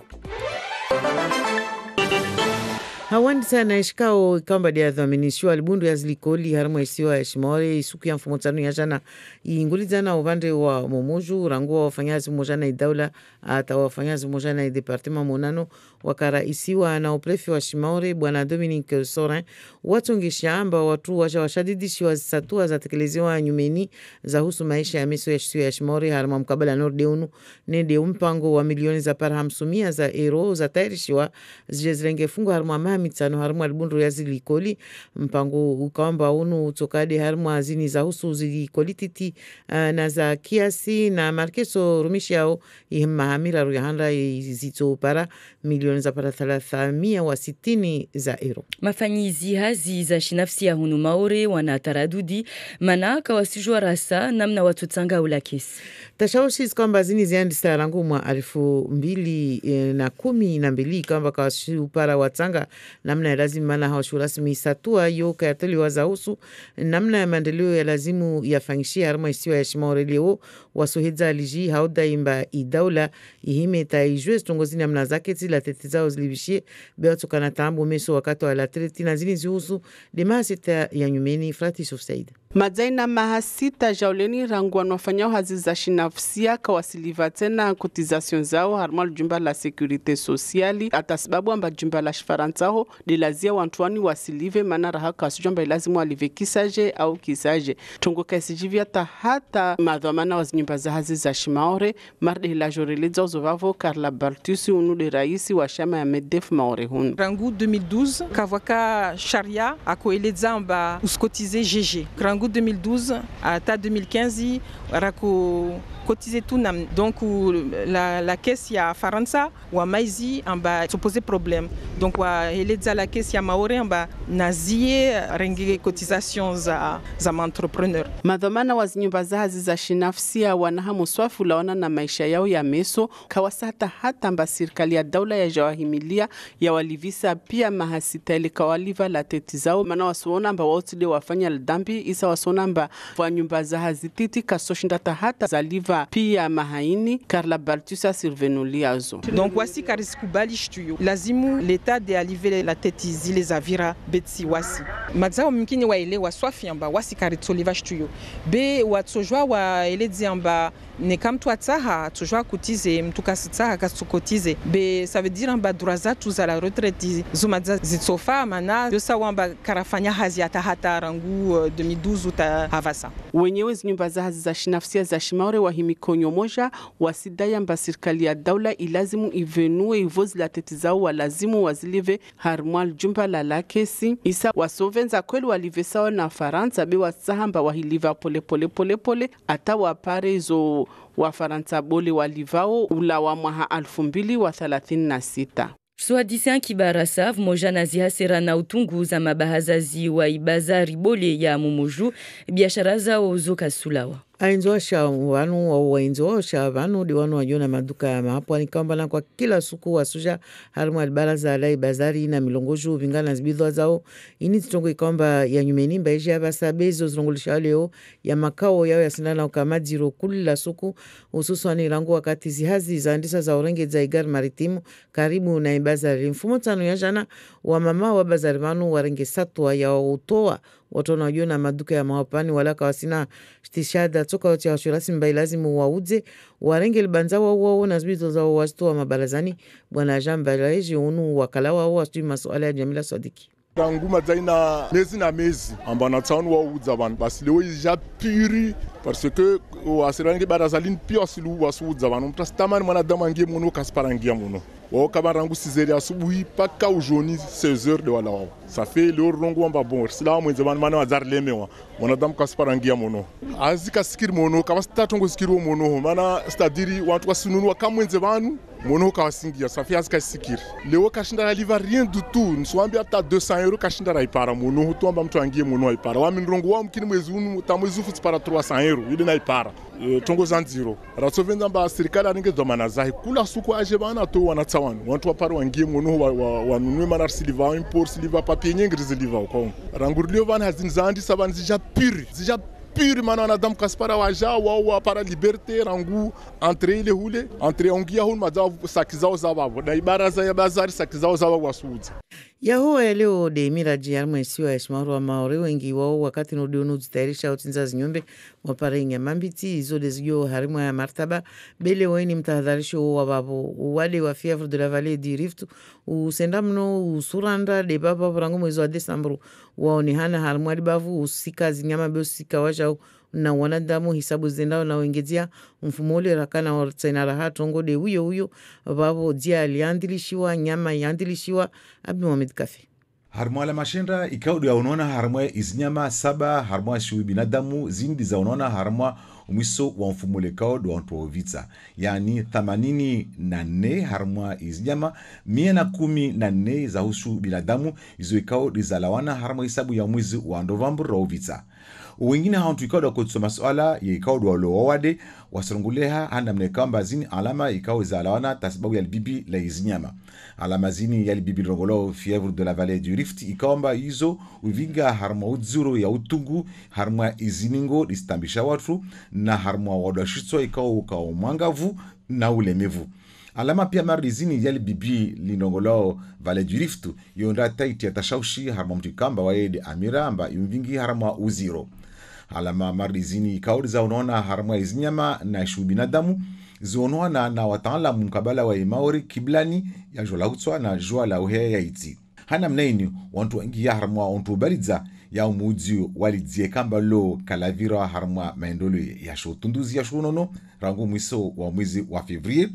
hawandi sana ishikao ikamba dia dhaminishiwa albundu ya zilikoli harma isiwa ya shimore isuku ya mfumotano ya jana iingulizana uvande wa momoju ranguwa wafanyazi mojana idaula ata wafanyazi mojana idepartema monano wakara isiwa na uprefi wa shimore bwana Dominique Sorin watungisha amba watu washadidishiwa satua za tekeleziwa nyumeni za husu maisha ya meso ya shisiwa ya shimore harma mkabala nordeunu nende umpango wa milioni za parhamsumia za euro za tairishiwa zijezirenge fungu harma mitano harmu albundu ya zilikoli mpango ukamba unu utokade harmu azini za husu zilikoli titi na za kiasi na markeso rumishi yao ihema hamira ruyahanda izito para milioni za para 360 za euro. Mafanyizi hazi za shinafsi ya hunu maore wanataradudi mana kawasijua rasa namna watu tanga ula kesi. Tashawishi kwamba zini ziandisa rangu mwa 2012 kwamba kawasiju para watanga namna ya lazima mana hawashu rasmi satua yo kayateli wazahusu namna ya maendeleo ya lazimu yafanyishia harma isiwa ya shimaore leo wasuhedza aliji hauda imba idaula ihime taijue stongozi namna zake zila tete zao zilibishie bea tukana tambu meso wakati wa latreti na zini zihusu lima sita ya nyumeni Fratisuf Said. Madzaina mahasita jauleni rangwa wafanyao hazi za shinafsia kawasiliva tena cotisation zao harmal jumba la sécurité sociale atasababu amba jumba la shifaranzaho dilazia wantuani wasilive mana raha kasujamba ilazimu alive kisaje au kisaje tongo kasijivia hata madhamana wazinyumba za hazi za shimaore marde la joreleza uzovavo Carla Baltusi unu de raisi wa shama ya Medef maore hunu. Rangu 2012 kavaka sharia akoeleza amba uskotize GG. Rangu 2012 ata 2015 rako cotiser tout nam. Donc la caisse ya Faransa wa maizi amba supposé problème. Donc wa eleza la caisse ya maore amba nazie renge cotisation za entrepreneur. Madhamana wazinyumba za hazi za shinafsia wanahamu swafu laona na maisha yao ya meso kawasata hata amba serikali ya daula ya jawahimilia ya walivisa pia mahasita ili kawaliva la teti zao mana wasuona amba waotile wafanya lidambi isa wasuona amba wa nyumba za hazi titi kasoshindata hata zaliva pia mahaini Carla Baltusa survenuliazo. Donc wasi karisikubali shtuyo lazimu l'etat de alive la teti zile za vira betsi wasi mazao mkini waelewa swafi amba wasi karitoliva shtuyo be watsojwa waelezi amba ne kam tu atsaha tsojwa kutize mtuka sitsaha kasukotize be ça veut dire amba droza tu za la retraite zumadza zitsofa mana yosa wamba karafanya hazi hata rangu 2012 uta havasa wenyewe zinyumba za hazi za shinafsia za shimaore wahimikonyo moja wasidaya amba serikali ya daula ilazimu ivenue ivozi la teti zao walazimu wazilive harmwal jumba la kesi isa wasovenza kweli walive sawa na Faransa be wasahamba wahiliva pole ata wapare zo wa Faransa bole walivao ula wa mwaha 2036. Suadisian kibarasa moja nazia sera na utunguza mabahazazi wa ibazari bole ya Momoju biashara zao zoka sulawa. Ainzoasha wanu wa wainzoasha wanu di wanu wajona maduka ya mahapo ni kamba na kwa kila suku wasuja harimu albaraza alai bazari na milongoju vingana zibidwa zao ini titongo ikamba ya nyumeni mbaeji ya basa bezo zilongulisha leo ya makao yao ya sinana ukamadziro kula suku ususu wani rangu wakati zihazi za andisa za orenge za igar maritimu karibu na ibazari mfumo tano ya jana wa mama wa bazari manu warenge satwa ya utoa watu wanaojona maduka ya mawapani walaka wasina stishada toka wati ya washurasi mbai lazimu wauze warenge libanza wao na zbizo za wastu wa mabarazani bwana Jean Balaeji unu wakalawa wa stui masuala ya Jamila Sadiki. Rangu madzaina mezi na mezi amba na tsaunu wauza ban basi leo ija puri parce que wasirange barazalini pia silu wasuza ban mtastamani mwanadamu angie muno kasparangia muno wao kama rangu 6h asubuhi paka ujoni 16h de wala wao ça fait le rongo amba bon sila mwenze ban mana wazar lemewa mwanadamu kasparangia muno azika sikiri muno kama statongo sikiri muno mana stadiri watu wasununu wakamwenze banu mono kawasingia ça fait azika sikiri leo kashinda liva rien du tout nswambia hata 200 € kashinda raipara mono hutomba mtu angie mono aipara wa minrongo wa mkini mwezi unu tamwezi ufu para 300 € ile naipara tongo zanziro ratsovenza mba serikali aninge domana zahi kula suku aje bana to wanatsawana wantu wapara wangie mono wanunwe manar siliva import siliva papier nyengri siliva kwa rangurlio bana hazinzandi sabani zija pire mana wanadamu kaspara waja wao para liberte rangu entre ile hule entre ongia hul madao sakizao zababu na ibaraza ya bazari sakizao zababu wasuuza yaho leo de miraji ya mwesiwa ya shimaru wa maore wengi wao wakati nodionu zitayarisha utinza zinyumbe wapare inga mambiti izo dezigyo harimu ya martaba bele weni mtahadharisho wa babu wale wa fièvre de la vallée du Rift usenda mno usuranda de baba rangu mwezi wa Desambro wao ni hana harimu alibavu usika zinyama be usika wajao na wanadamu hisabu zendao na wengezia mfumole rakana wa tsainara hatongo de huyo babo dia aliandilishiwa nyama yandilishiwa Abi Mohamed Kafi. Harmwa la mashinda ikaudu ya unaona harmwa izinyama 7 harmwa shui binadamu zindi za unaona harmwa mwiso wa mfumo lekao do wantu wovitsa yani 84 harmwa izinyama 114 za husu binadamu izo ikao dizalawana harmwa hisabu ya mwezi wa Novemba rovitsa wengine hantu ikao da kutso masuala ya ikao do walo wawade wasirunguleha handa mnekamba zini alama ikao zalawana tasibabu ya libibi la izinyama alama zini ya libibi rongolo fièvre de la vallée du Rift ikaomba hizo uvinga harmwa udzuro ya utungu harmwa iziningo distambisha watu na harmwa wadashitso ikao mwangavu na ulemevu alama pia marizini yali bibi linongolao vale du Rift yonda taiti atashaushi harmwa mtikamba waede amira amba yumvingi harmwa uziro alama marizini ikauriza unaona harmwa izinyama na ishu binadamu zionwana na wataalamu mkabala wa imaori kiblani ya jola utswa na joa la uhe ya iti hana mnaini wantu wengi ya harmwa wantu baridza ya umudzio walidzie kamba lo kalavira harmwa maendolo ya shotunduzi ya shunono rangu mwiso wa mwezi wa Fevrier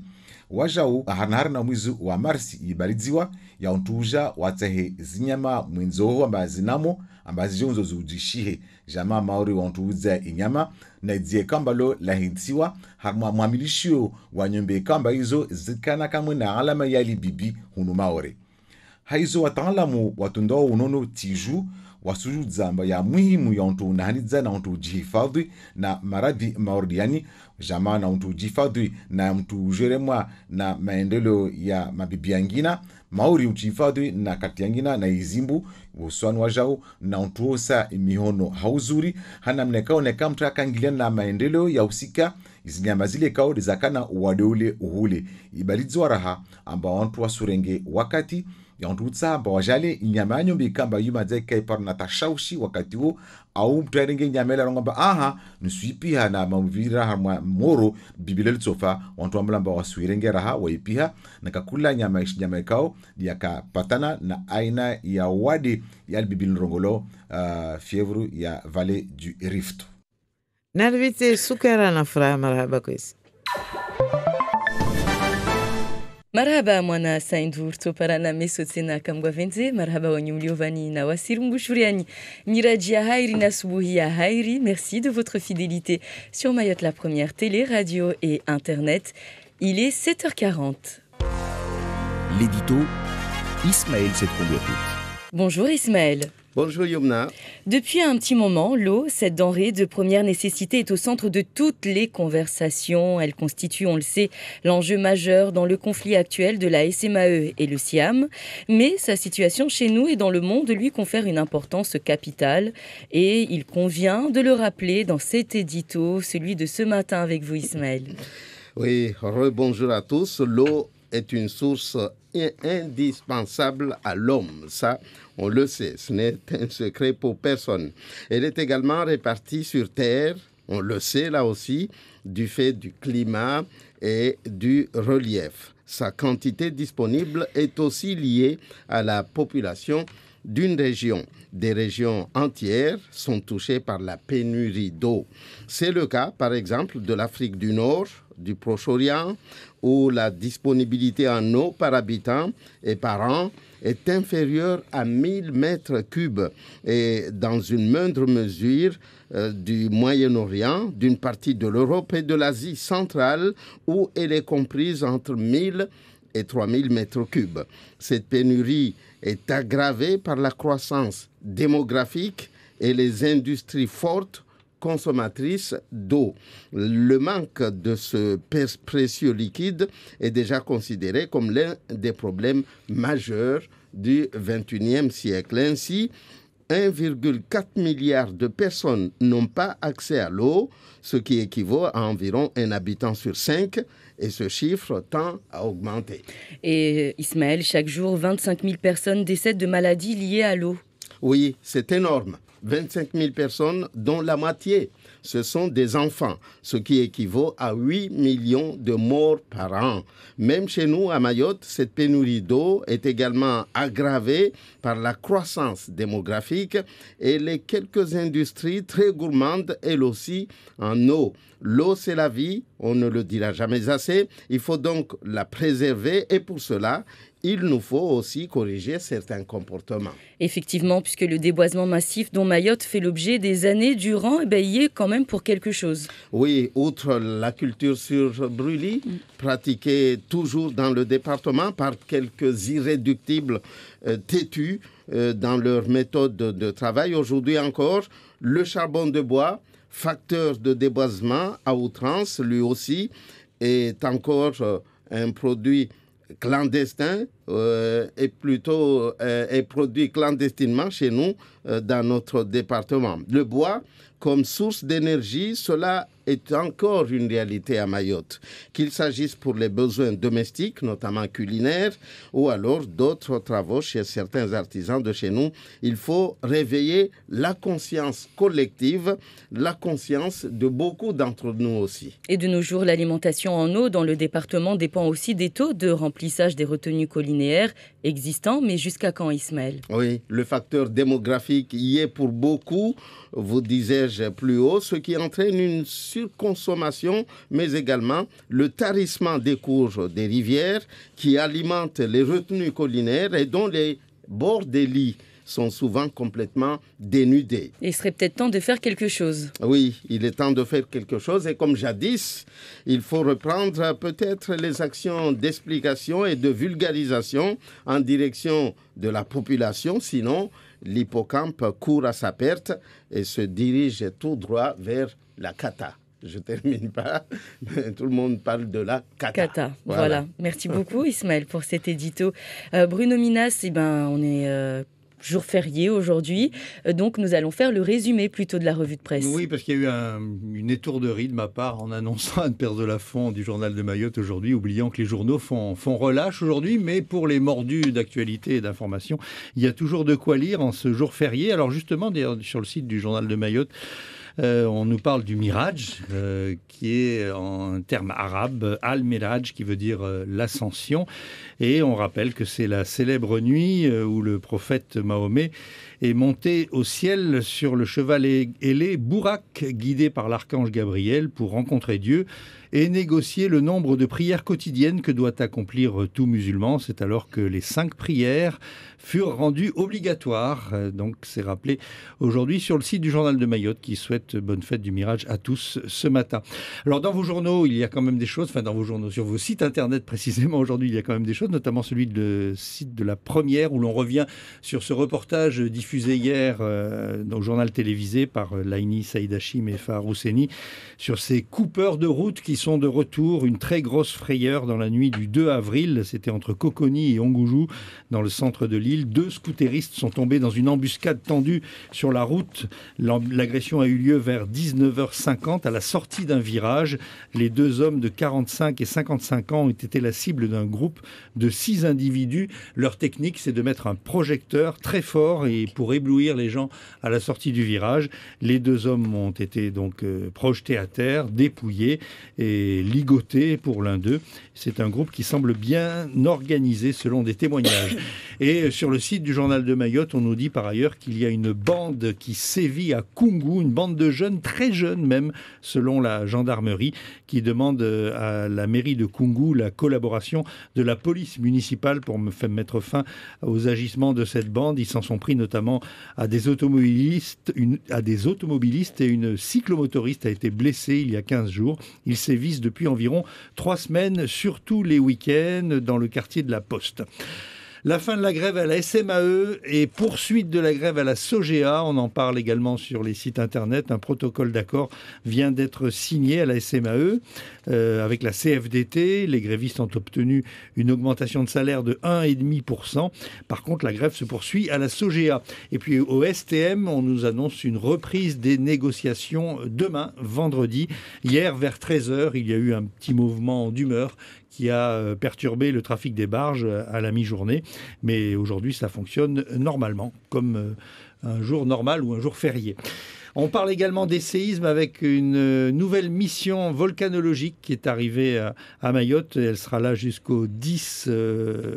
wajau ahanahari na mwezi wa Marsi ibaridziwa ya untuja watahe zinyama mwenzoho ambazi namo ambazi jonzo zujishihe jama maori wantuza inyama na idzie kamba lo lahintiwa harmwa mwamilishio wa nyombe kamba hizo zikana kamwe na alama yali bibi hunu maori haizo wataalamu watundao unono tiju wasuju zamba ya muhimu ya untu unahanidza na untu ujihifadhi na maradhi maordiani jama na untu ujihifadhi na mtu ujeremwa na maendelo ya mabibi yangina maori ujihifadhi na kati yangina na izimbu uswanu wajao na untu osa mihono hauzuri hana mnekao neka mtu akangiliana na maendelo ya usika izinyama zile kao dizakana wadeule uhule ibalidzwa raha amba wantu wasurenge wakati ya ontutsa amba wajale inyama nyombe kamba yuma zeke par natashaushi wakati huo au mtuarenge nyamela rongamba aha nusuipiha na mamvira harma moro bibile tsofa wantu amlamba wasuirenge raha waipiha nakakula nyama ikao yakapatana na aina ya wadi ya bibile rongolo fièvre ya vallée du Rift narvite sukara na furaha marhaba kwesi Marhaba mwana Saindur toparana mesotsena kamgwavenze marhaba wanyu mliovani na wasiru mbushuriani miraji ya hairi na subuhi ya hairi. Merci de votre fidélité sur Mayotte la première télé, radio et internet. Il est 7h40. L'édito Ismaël Sedkondouatout. Bonjour Ismaël. Bonjour Yomna. Depuis un petit moment, l'eau, cette denrée de première nécessité, est au centre de toutes les conversations. Elle constitue, on le sait, l'enjeu majeur dans le conflit actuel de la SMAE et le Siam. Mais sa situation chez nous et dans le monde lui confère une importance capitale. Et il convient de le rappeler dans cet édito, celui de ce matin avec vous Ismaël. Oui, rebonjour à tous. L'eau est une source indispensable à l'homme. Ça, on le sait, ce n'est un secret pour personne. Elle est également répartie sur Terre, on le sait là aussi, du fait du climat et du relief. Sa quantité disponible est aussi liée à la population d'une région. Des régions entières sont touchées par la pénurie d'eau. C'est le cas, par exemple, de l'Afrique du Nord, du Proche-Orient, où la disponibilité en eau par habitant et par an est inférieure à 1000 mètres cubes, et dans une moindre mesure du Moyen-Orient, d'une partie de l'Europe et de l'Asie centrale, où elle est comprise entre 1000 et 3000 mètres cubes. Cette pénurie est aggravée par la croissance démographique et les industries fortes consommatrices d'eau. Le manque de ce précieux liquide est déjà considéré comme l'un des problèmes majeurs du XXIe siècle. Ainsi, 1,4 milliard de personnes n'ont pas accès à l'eau, ce qui équivaut à environ un habitant sur 5, et ce chiffre tend à augmenter. Et Ismaël, chaque jour, 25 000 personnes décèdent de maladies liées à l'eau. Oui, c'est énorme. 25 000 personnes, dont la moitié, ce sont des enfants, ce qui équivaut à 8 millions de morts par an. Même chez nous, à Mayotte, cette pénurie d'eau est également aggravée par la croissance démographique et les quelques industries très gourmandes, elles aussi, en eau. L'eau, c'est la vie, on ne le dira jamais assez. Il faut donc la préserver et pour cela, il nous faut aussi corriger certains comportements. Effectivement, puisque le déboisement massif dont Mayotte fait l'objet des années durant y est quand même pour quelque chose. Oui, outre la culture sur brûlis, pratiquée toujours dans le département par quelques irréductibles têtus dans leur méthode de travail. Aujourd'hui encore, le charbon de bois, facteur de déboisement à outrance, lui aussi, est encore un produit clandestin est produit clandestinement chez nous dans notre département. Le bois, comme source d'énergie, cela est encore une réalité à Mayotte, qu'il s'agisse pour les besoins domestiques, notamment culinaires, ou alors d'autres travaux chez certains artisans de chez nous. Il faut réveiller la conscience collective, la conscience de beaucoup d'entre nous aussi. Et de nos jours, l'alimentation en eau dans le département dépend aussi des taux de remplissage des retenues collinaires existants, mais jusqu'à quand, Ismaël? Oui, le facteur démographique y est pour beaucoup, vous disais-je plus haut, ce qui entraîne une surconsommation, mais également le tarissement des cours des rivières qui alimentent les retenues collinaires et dont les bords des lits sont souvent complètement dénudés. Il serait peut-être temps de faire quelque chose. Oui, il est temps de faire quelque chose et comme jadis, il faut reprendre peut-être les actions d'explication et de vulgarisation en direction de la population, sinon l'hippocampe court à sa perte et se dirige tout droit vers la cata. Je ne termine pas, mais tout le monde parle de la cata. Voilà. Merci beaucoup Ismaël pour cet édito. Bruno Minas, on est... jour férié aujourd'hui, donc nous allons faire le résumé plutôt de la revue de presse. Oui, parce qu'il y a eu une étourderie de ma part en annonçant Anne-Père de Lafont du journal de Mayotte aujourd'hui, oubliant que les journaux font relâche aujourd'hui, mais pour les mordus d'actualité et d'information, il y a toujours de quoi lire en ce jour férié. Alors justement, d'ailleurs, sur le site du journal de Mayotte, on nous parle du Miraj, qui est en terme arabe, Al-Miraj, qui veut dire l'ascension. Et on rappelle que c'est la célèbre nuit où le prophète Mahomet est monté au ciel sur le cheval ailé Bourak, guidé par l'archange Gabriel pour rencontrer Dieu et négocier le nombre de prières quotidiennes que doit accomplir tout musulman. C'est alors que les 5 prières furent rendues obligatoires. Donc c'est rappelé aujourd'hui sur le site du journal de Mayotte qui souhaite bonne fête du Miraj à tous ce matin. Alors dans vos journaux, il y a quand même des choses, dans vos journaux, sur vos sites internet précisément aujourd'hui, il y a quand même des choses, notamment celui de site de La Première où l'on revient sur ce reportage diffusé hier au journal télévisé par Laini Saïd Hachim et Fahar Housseni sur ces coupeurs de route qui sont de retour, une très grosse frayeur dans la nuit du 2 avril, c'était entre Coconi et Ongoujou, dans le centre de l'île. 2 scooteristes sont tombés dans une embuscade tendue sur la route. L'agression a eu lieu vers 19h50 à la sortie d'un virage. Les 2 hommes de 45 et 55 ans ont été la cible d'un groupe de 6 individus. Leur technique, c'est de mettre un projecteur très fort et pour éblouir les gens à la sortie du virage. Les 2 hommes ont été donc projetés à terre, dépouillés et ligotés pour l'un d'eux. C'est un groupe qui semble bien organisé selon des témoignages. Et sur le site du journal de Mayotte, on nous dit par ailleurs qu'il y a une bande qui sévit à Koungou, une bande de jeunes, très jeunes même, selon la gendarmerie, qui demande à la mairie de Koungou la collaboration de la police municipale pour mettre fin aux agissements de cette bande. Ils s'en sont pris notamment à des automobilistes et une cyclomotoriste a été blessée il y a 15 jours. Ils sévissent depuis environ 3 semaines, surtout les week-ends, dans le quartier de la Poste. La fin de la grève à la SMAE et poursuite de la grève à la SOGEA, on en parle également sur les sites internet. Un protocole d'accord vient d'être signé à la SMAE avec la CFDT. Les grévistes ont obtenu une augmentation de salaire de 1,5%. Par contre, la grève se poursuit à la SOGEA. Et puis au STM, on nous annonce une reprise des négociations demain, vendredi. Hier, vers 13h, il y a eu un petit mouvement d'humeur qui a perturbé le trafic des barges à la mi-journée. Mais aujourd'hui, ça fonctionne normalement, comme un jour normal ou un jour férié. On parle également des séismes avec une nouvelle mission volcanologique qui est arrivée à Mayotte. Elle sera là jusqu'au 10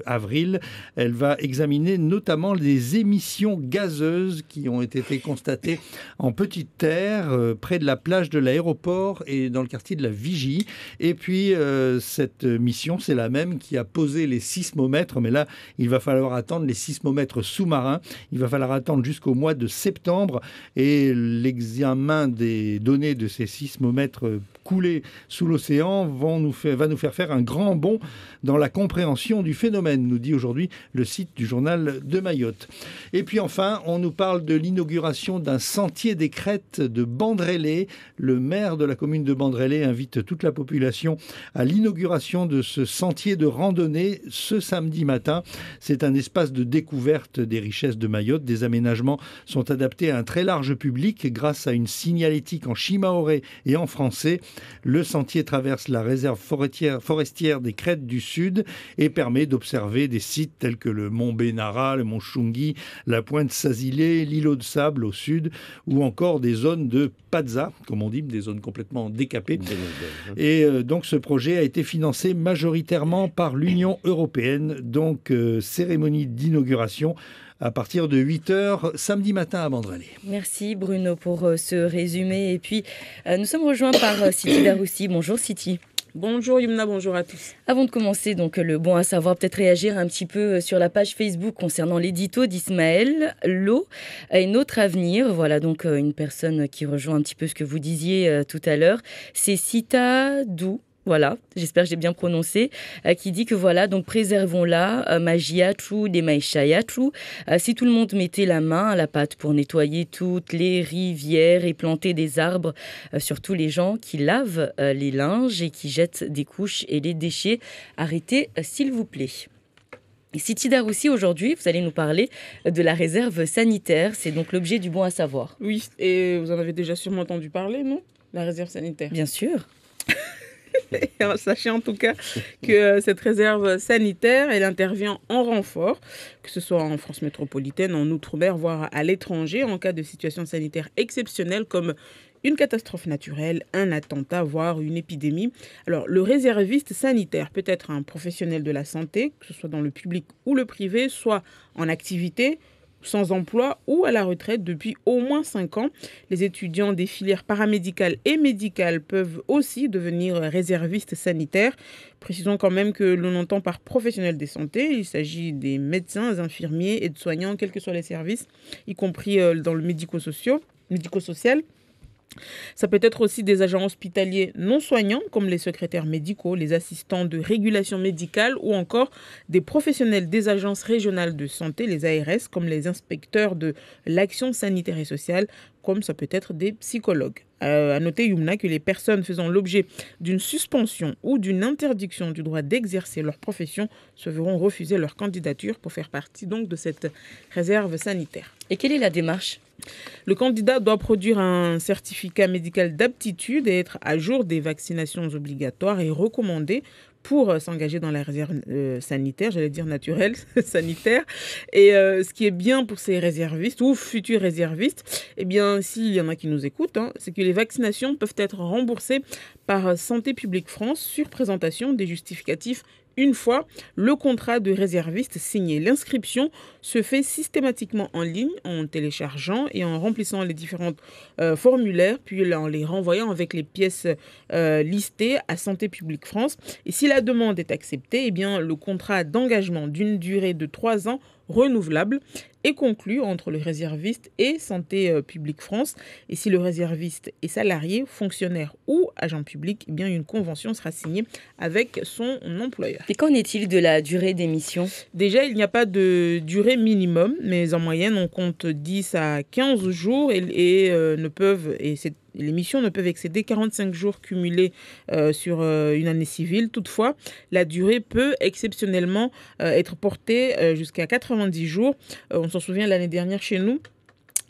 avril. Elle va examiner notamment les émissions gazeuses qui ont été constatées en petite terre près de la plage de l'aéroport et dans le quartier de la Vigie. Et puis cette mission, c'est la même qui a posé les sismomètres. Mais là, il va falloir attendre les sismomètres sous-marins. Il va falloir attendre jusqu'au mois de septembre. Et l'examen des données de ces sismomètres coulés sous l'océan va nous faire un grand bond dans la compréhension du phénomène, nous dit aujourd'hui le site du journal de Mayotte. Et puis enfin, on nous parle de l'inauguration d'un sentier des crêtes de Bandrélé. Le maire de la commune de Bandrélé invite toute la population à l'inauguration de ce sentier de randonnée ce samedi matin. C'est un espace de découverte des richesses de Mayotte. Des aménagements sont adaptés à un très large public grâce à une signalétique en shimaoré et en français. Le sentier traverse la réserve forestière des Crêtes du Sud et permet d'observer des sites tels que le mont Benara, le mont Chungi, la pointe Sazilé, l'îlot de Sable au sud ou encore des zones de Padza, comme on dit, des zones complètement décapées. Et donc ce projet a été financé majoritairement par l'Union européenne. Donc cérémonie d'inauguration à partir de 8h samedi matin à Bandrélé. Merci Bruno pour ce résumé. Et puis, nous sommes rejoints par Siti Daroussi. Bonjour Siti. Bonjour Yumna, bonjour à tous. Avant de commencer, donc le bon à savoir, peut-être réagir un petit peu sur la page Facebook concernant l'édito d'Ismaël, l'eau et notre avenir. Voilà donc une personne qui rejoint un petit peu ce que vous disiez tout à l'heure. C'est Sita Dou. Voilà, j'espère que j'ai bien prononcé, qui dit que voilà, donc préservons-la, magiatru, des maïchayatru. Si tout le monde mettait la main à la pâte pour nettoyer toutes les rivières et planter des arbres, surtout les gens qui lavent les linges et qui jettent des couches et les déchets, arrêtez s'il vous plaît. Siti Daroussi, aujourd'hui, vous allez nous parler de la réserve sanitaire. C'est donc l'objet du bon à savoir. Oui, et vous en avez déjà sûrement entendu parler, non ? La réserve sanitaire. Bien sûr. Sachez en tout cas que cette réserve sanitaire, elle intervient en renfort, que ce soit en France métropolitaine, en Outre-mer, voire à l'étranger, en cas de situation sanitaire exceptionnelle comme une catastrophe naturelle, un attentat, voire une épidémie. Alors, le réserviste sanitaire peut être un professionnel de la santé, que ce soit dans le public ou le privé, soit en activité, sans emploi ou à la retraite depuis au moins 5 ans. Les étudiants des filières paramédicales et médicales peuvent aussi devenir réservistes sanitaires. Précisons quand même que l'on entend par professionnels de santé, il s'agit des médecins, infirmiers, aides-soignants, quels que soient les services, y compris dans le médico-social. Ça peut être aussi des agents hospitaliers non soignants, comme les secrétaires médicaux, les assistants de régulation médicale ou encore des professionnels des agences régionales de santé, les ARS, comme les inspecteurs de l'action sanitaire et sociale, comme ça peut être des psychologues. À noter, Yumna, que les personnes faisant l'objet d'une suspension ou d'une interdiction du droit d'exercer leur profession se verront refuser leur candidature pour faire partie donc de cette réserve sanitaire. Et quelle est la démarche ? Le candidat doit produire un certificat médical d'aptitude et être à jour des vaccinations obligatoires et recommandées pour s'engager dans la réserve sanitaire, j'allais dire naturelle, sanitaire. Et ce qui est bien pour ces réservistes ou futurs réservistes, eh bien, s'il y en a qui nous écoutent, c'est que les vaccinations peuvent être remboursées par Santé publique France sur présentation des justificatifs une fois le contrat de réserviste signé. L'inscription se fait systématiquement en ligne en téléchargeant et en remplissant les différents formulaires, puis en les renvoyant avec les pièces listées à Santé publique France. Et si la demande est acceptée, eh bien, le contrat d'engagement d'une durée de 3 ans renouvelable est conclu entre le réserviste et Santé publique France. Et si le réserviste est salarié, fonctionnaire ou agent public, eh bien une convention sera signée avec son employeur. Et qu'en est-il de la durée des missions ? Déjà, il n'y a pas de durée minimum, mais en moyenne, on compte 10 à 15 jours les missions ne peuvent excéder 45 jours cumulés sur une année civile. Toutefois, la durée peut exceptionnellement être portée jusqu'à 90 jours. On s'en souvient l'année dernière chez nous.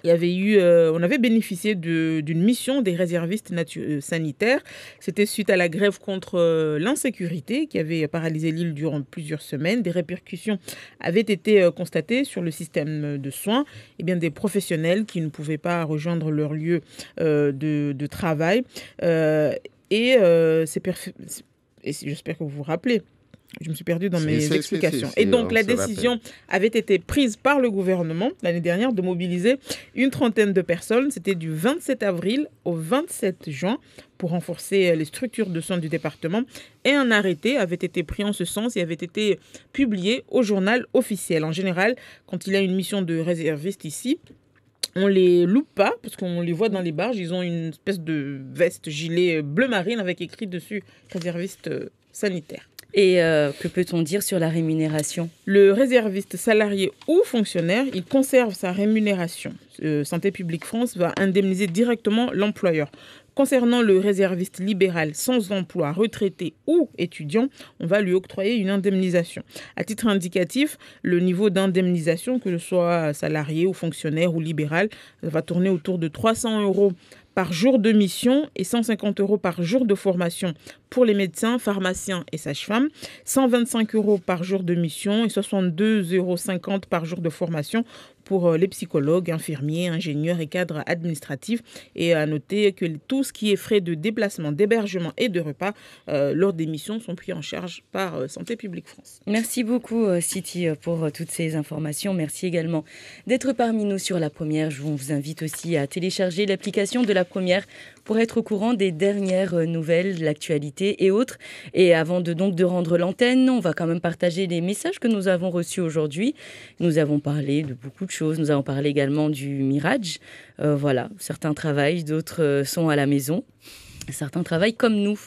On avait bénéficié d'une mission des réservistes sanitaires. C'était suite à la grève contre l'insécurité qui avait paralysé l'île durant plusieurs semaines. Des répercussions avaient été constatées sur le système de soins. Et bien, des professionnels qui ne pouvaient pas rejoindre leur lieu de travail. J'espère que vous vous rappelez. Je me suis perdue dans mes explications. Et donc, la décision avait été prise par le gouvernement l'année dernière de mobiliser une trentaine de personnes. C'était du 27 avril au 27 juin pour renforcer les structures de soins du département. Et un arrêté avait été pris en ce sens et avait été publié au journal officiel. En général, quand il y a une mission de réserviste ici, On les loupe pas parce qu'on les voit dans les barges. Ils ont une espèce de veste gilet bleu marine avec écrit dessus réserviste sanitaire. Et que peut-on dire sur la rémunération ? Le réserviste salarié ou fonctionnaire, il conserve sa rémunération. Santé publique France va indemniser directement l'employeur. Concernant le réserviste libéral sans emploi, retraité ou étudiant, on va lui octroyer une indemnisation. À titre indicatif, le niveau d'indemnisation, que ce soit salarié ou fonctionnaire ou libéral, va tourner autour de 300 € par jour de mission et 150 € par jour de formation pour les médecins, pharmaciens et sages-femmes, 125 € par jour de mission et 62,50 € par jour de formation pour les psychologues, infirmiers, ingénieurs et cadres administratifs. Et à noter que tout ce qui est frais de déplacement, d'hébergement et de repas lors des missions sont pris en charge par Santé publique France. Merci beaucoup Siti pour toutes ces informations. Merci également d'être parmi nous sur La Première. Je vous invite aussi à télécharger l'application de La Première pour être au courant des dernières nouvelles, de l'actualité et autres. Et avant de rendre l'antenne, on va quand même partager les messages que nous avons reçus aujourd'hui. Nous avons parlé de beaucoup de choses. Nous avons parlé également du Mirage. Voilà, certains travaillent, d'autres sont à la maison. Certains travaillent comme nous,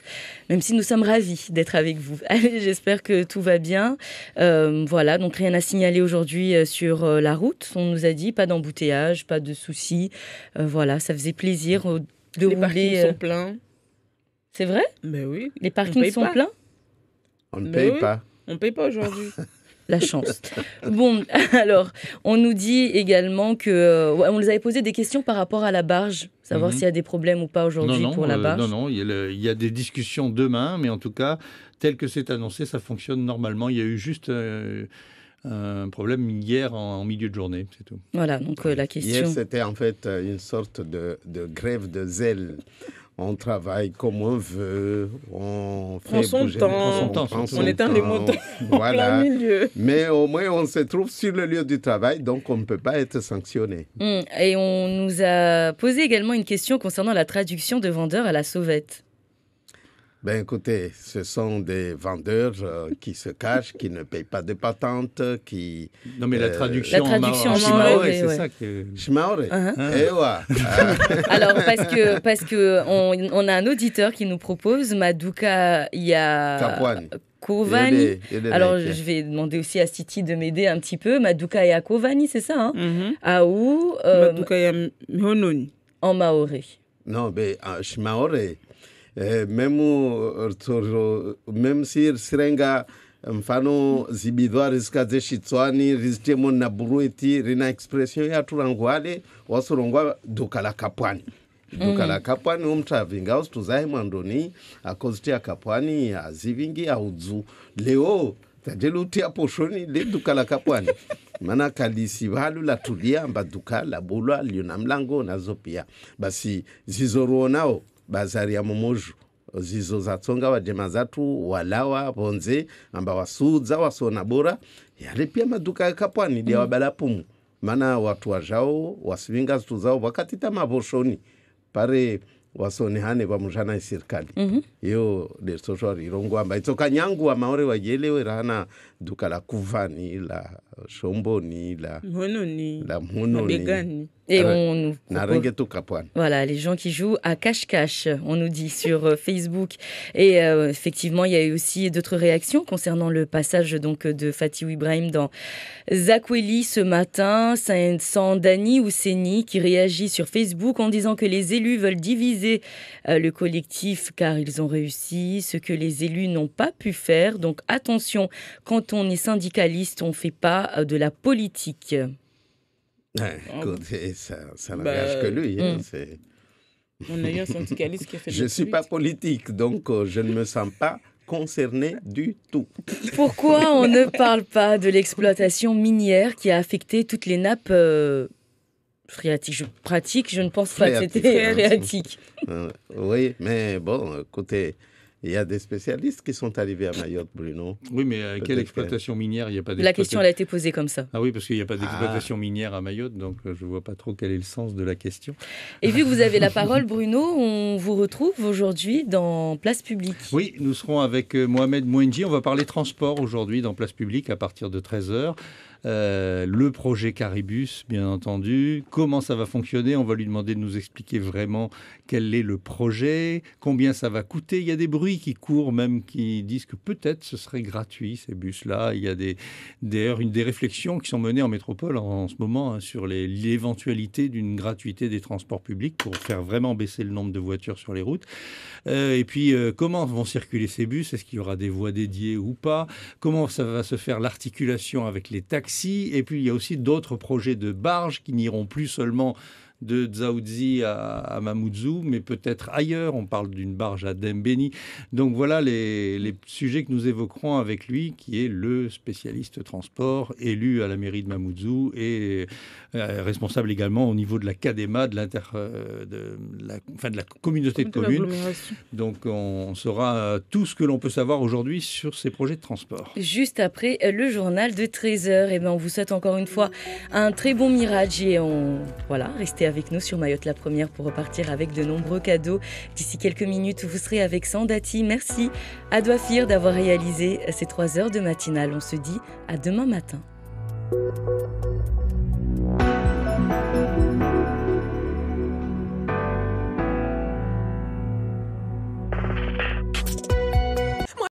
même si nous sommes ravis d'être avec vous. Allez, j'espère que tout va bien. Voilà, donc rien à signaler aujourd'hui sur la route. On nous a dit pas d'embouteillage, pas de soucis. Voilà, ça faisait plaisir de rouler. Les parkings sont pleins. C'est vrai ? Ben oui. Les parkings sont pleins ? On ne paye pas. On ne paye pas aujourd'hui. La chance. Bon, alors, on nous dit également que... on nous avait posé des questions par rapport à la barge, savoir s'il y a des problèmes ou pas aujourd'hui pour la barge. Non, il y a des discussions demain, mais en tout cas, tel que c'est annoncé, ça fonctionne normalement. Il y a eu juste un problème hier en milieu de journée, c'est tout. Voilà, donc la question... Hier, c'était en fait une sorte de grève de zèle. On travaille comme on veut, on fait bouger on éteint les moteurs voilà. en plein milieu. Mais au moins, on se trouve sur le lieu du travail, donc on ne peut pas être sanctionné. Et on nous a posé également une question concernant la traduction de vendeur à la sauvette. Ben écoutez, ce sont des vendeurs qui se cachent, qui ne payent pas de patente, qui... Non mais la traduction en Shimaoré, c'est ça que... Shimaoré. Alors parce que on a un auditeur qui nous propose Maduka Yakovani. Alors je vais demander aussi à Siti de m'aider un petit peu. Maduka Yakovani, c'est ça, hein? Aou Maduka Yamihononi. En maoré. Non, mais Shimaoré. Même si Sirenga mfano zibidwa rizikaze shitswani rizitemo na burueti rina expression ya turangwale wasorongwa duka la kapwani. Duka la kapwani umtravinga ustuzahe mwandoni akozitia kapwani azivingi audzu leo tajelutia poshoni le duka la kapwani. Mana kalisi valu la tulia mba duka la bulwa liona mlango nazo pia. Basi zizoruonao bazari ya momoju zizo zatsonga wajema zatu walawa bonze amba wasudza wasona bora yale pia maduka ya kapwani dia wabalapumu mana watu wajao wasivinga zitu zao wakati tamaboshoni pare wasonehane pamujana isirikali iyo de social irongo amba itoka nyangu wa maore wajelewe rana duka la kuvani la shomboni la mhononi et on nous voilà les gens qui jouent à cache-cache, on nous dit sur Facebook. Et effectivement, il y a eu aussi d'autres réactions concernant le passage donc de Fatih Ibrahim dans Zakweli ce matin. Sans Dani Ousseni qui réagit sur Facebook en disant que les élus veulent diviser le collectif car ils ont réussi ce que les élus n'ont pas pu faire. Donc attention, quand on est syndicaliste, on ne fait pas de la politique. Écoutez, ça n'engage que lui. On a eu un syndicaliste qui a fait Je ne suis pas politique, donc je ne me sens pas concerné du tout. Pourquoi on ne parle pas de l'exploitation minière qui a affecté toutes les nappes phréatiques? Je ne pense pas que c'était phréatique. Oui, mais bon, écoutez... Il y a des spécialistes qui sont arrivés à Mayotte, Bruno. Oui, mais quelle exploitation minière? Il y a pas La question, elle a été posée comme ça. Ah oui, parce qu'il n'y a pas d'exploitation minière à Mayotte, donc je ne vois pas trop quel est le sens de la question. Et vu que vous avez la parole, Bruno, on vous retrouve aujourd'hui dans Place Publique. Oui, nous serons avec Mohamed Mouenji. On va parler transport aujourd'hui dans Place Publique à partir de 13h. le projet Caribus, bien entendu, comment ça va fonctionner. On va lui demander de nous expliquer vraiment quel est le projet, combien ça va coûter. Il y a des bruits qui courent même qui disent que peut-être ce serait gratuit ces bus-là. Il y a d'ailleurs des réflexions qui sont menées en métropole en ce moment sur l'éventualité d'une gratuité des transports publics pour faire vraiment baisser le nombre de voitures sur les routes. Et puis comment vont circuler ces bus? Est-ce qu'il y aura des voies dédiées ou pas? Comment ça va se faire l'articulation avec les taxis? Et puis il y a aussi d'autres projets de barges qui n'iront plus seulement de Dzaoudzi à Mamoudzou, mais peut-être ailleurs. On parle d'une barge à Dembéni. Donc voilà les sujets que nous évoquerons avec lui, qui est le spécialiste transport, élu à la mairie de Mamoudzou et responsable également au niveau de la CADEMA, de la communauté de communes. Donc on saura tout ce que l'on peut savoir aujourd'hui sur ces projets de transport. Juste après le journal de 13h, et on vous souhaite encore une fois un très bon Mirage et restez avec nous sur Mayotte la première pour repartir avec de nombreux cadeaux. D'ici quelques minutes, vous serez avec Sandati. Merci à Douafir d'avoir réalisé ces 3 heures de matinale. On se dit à demain matin.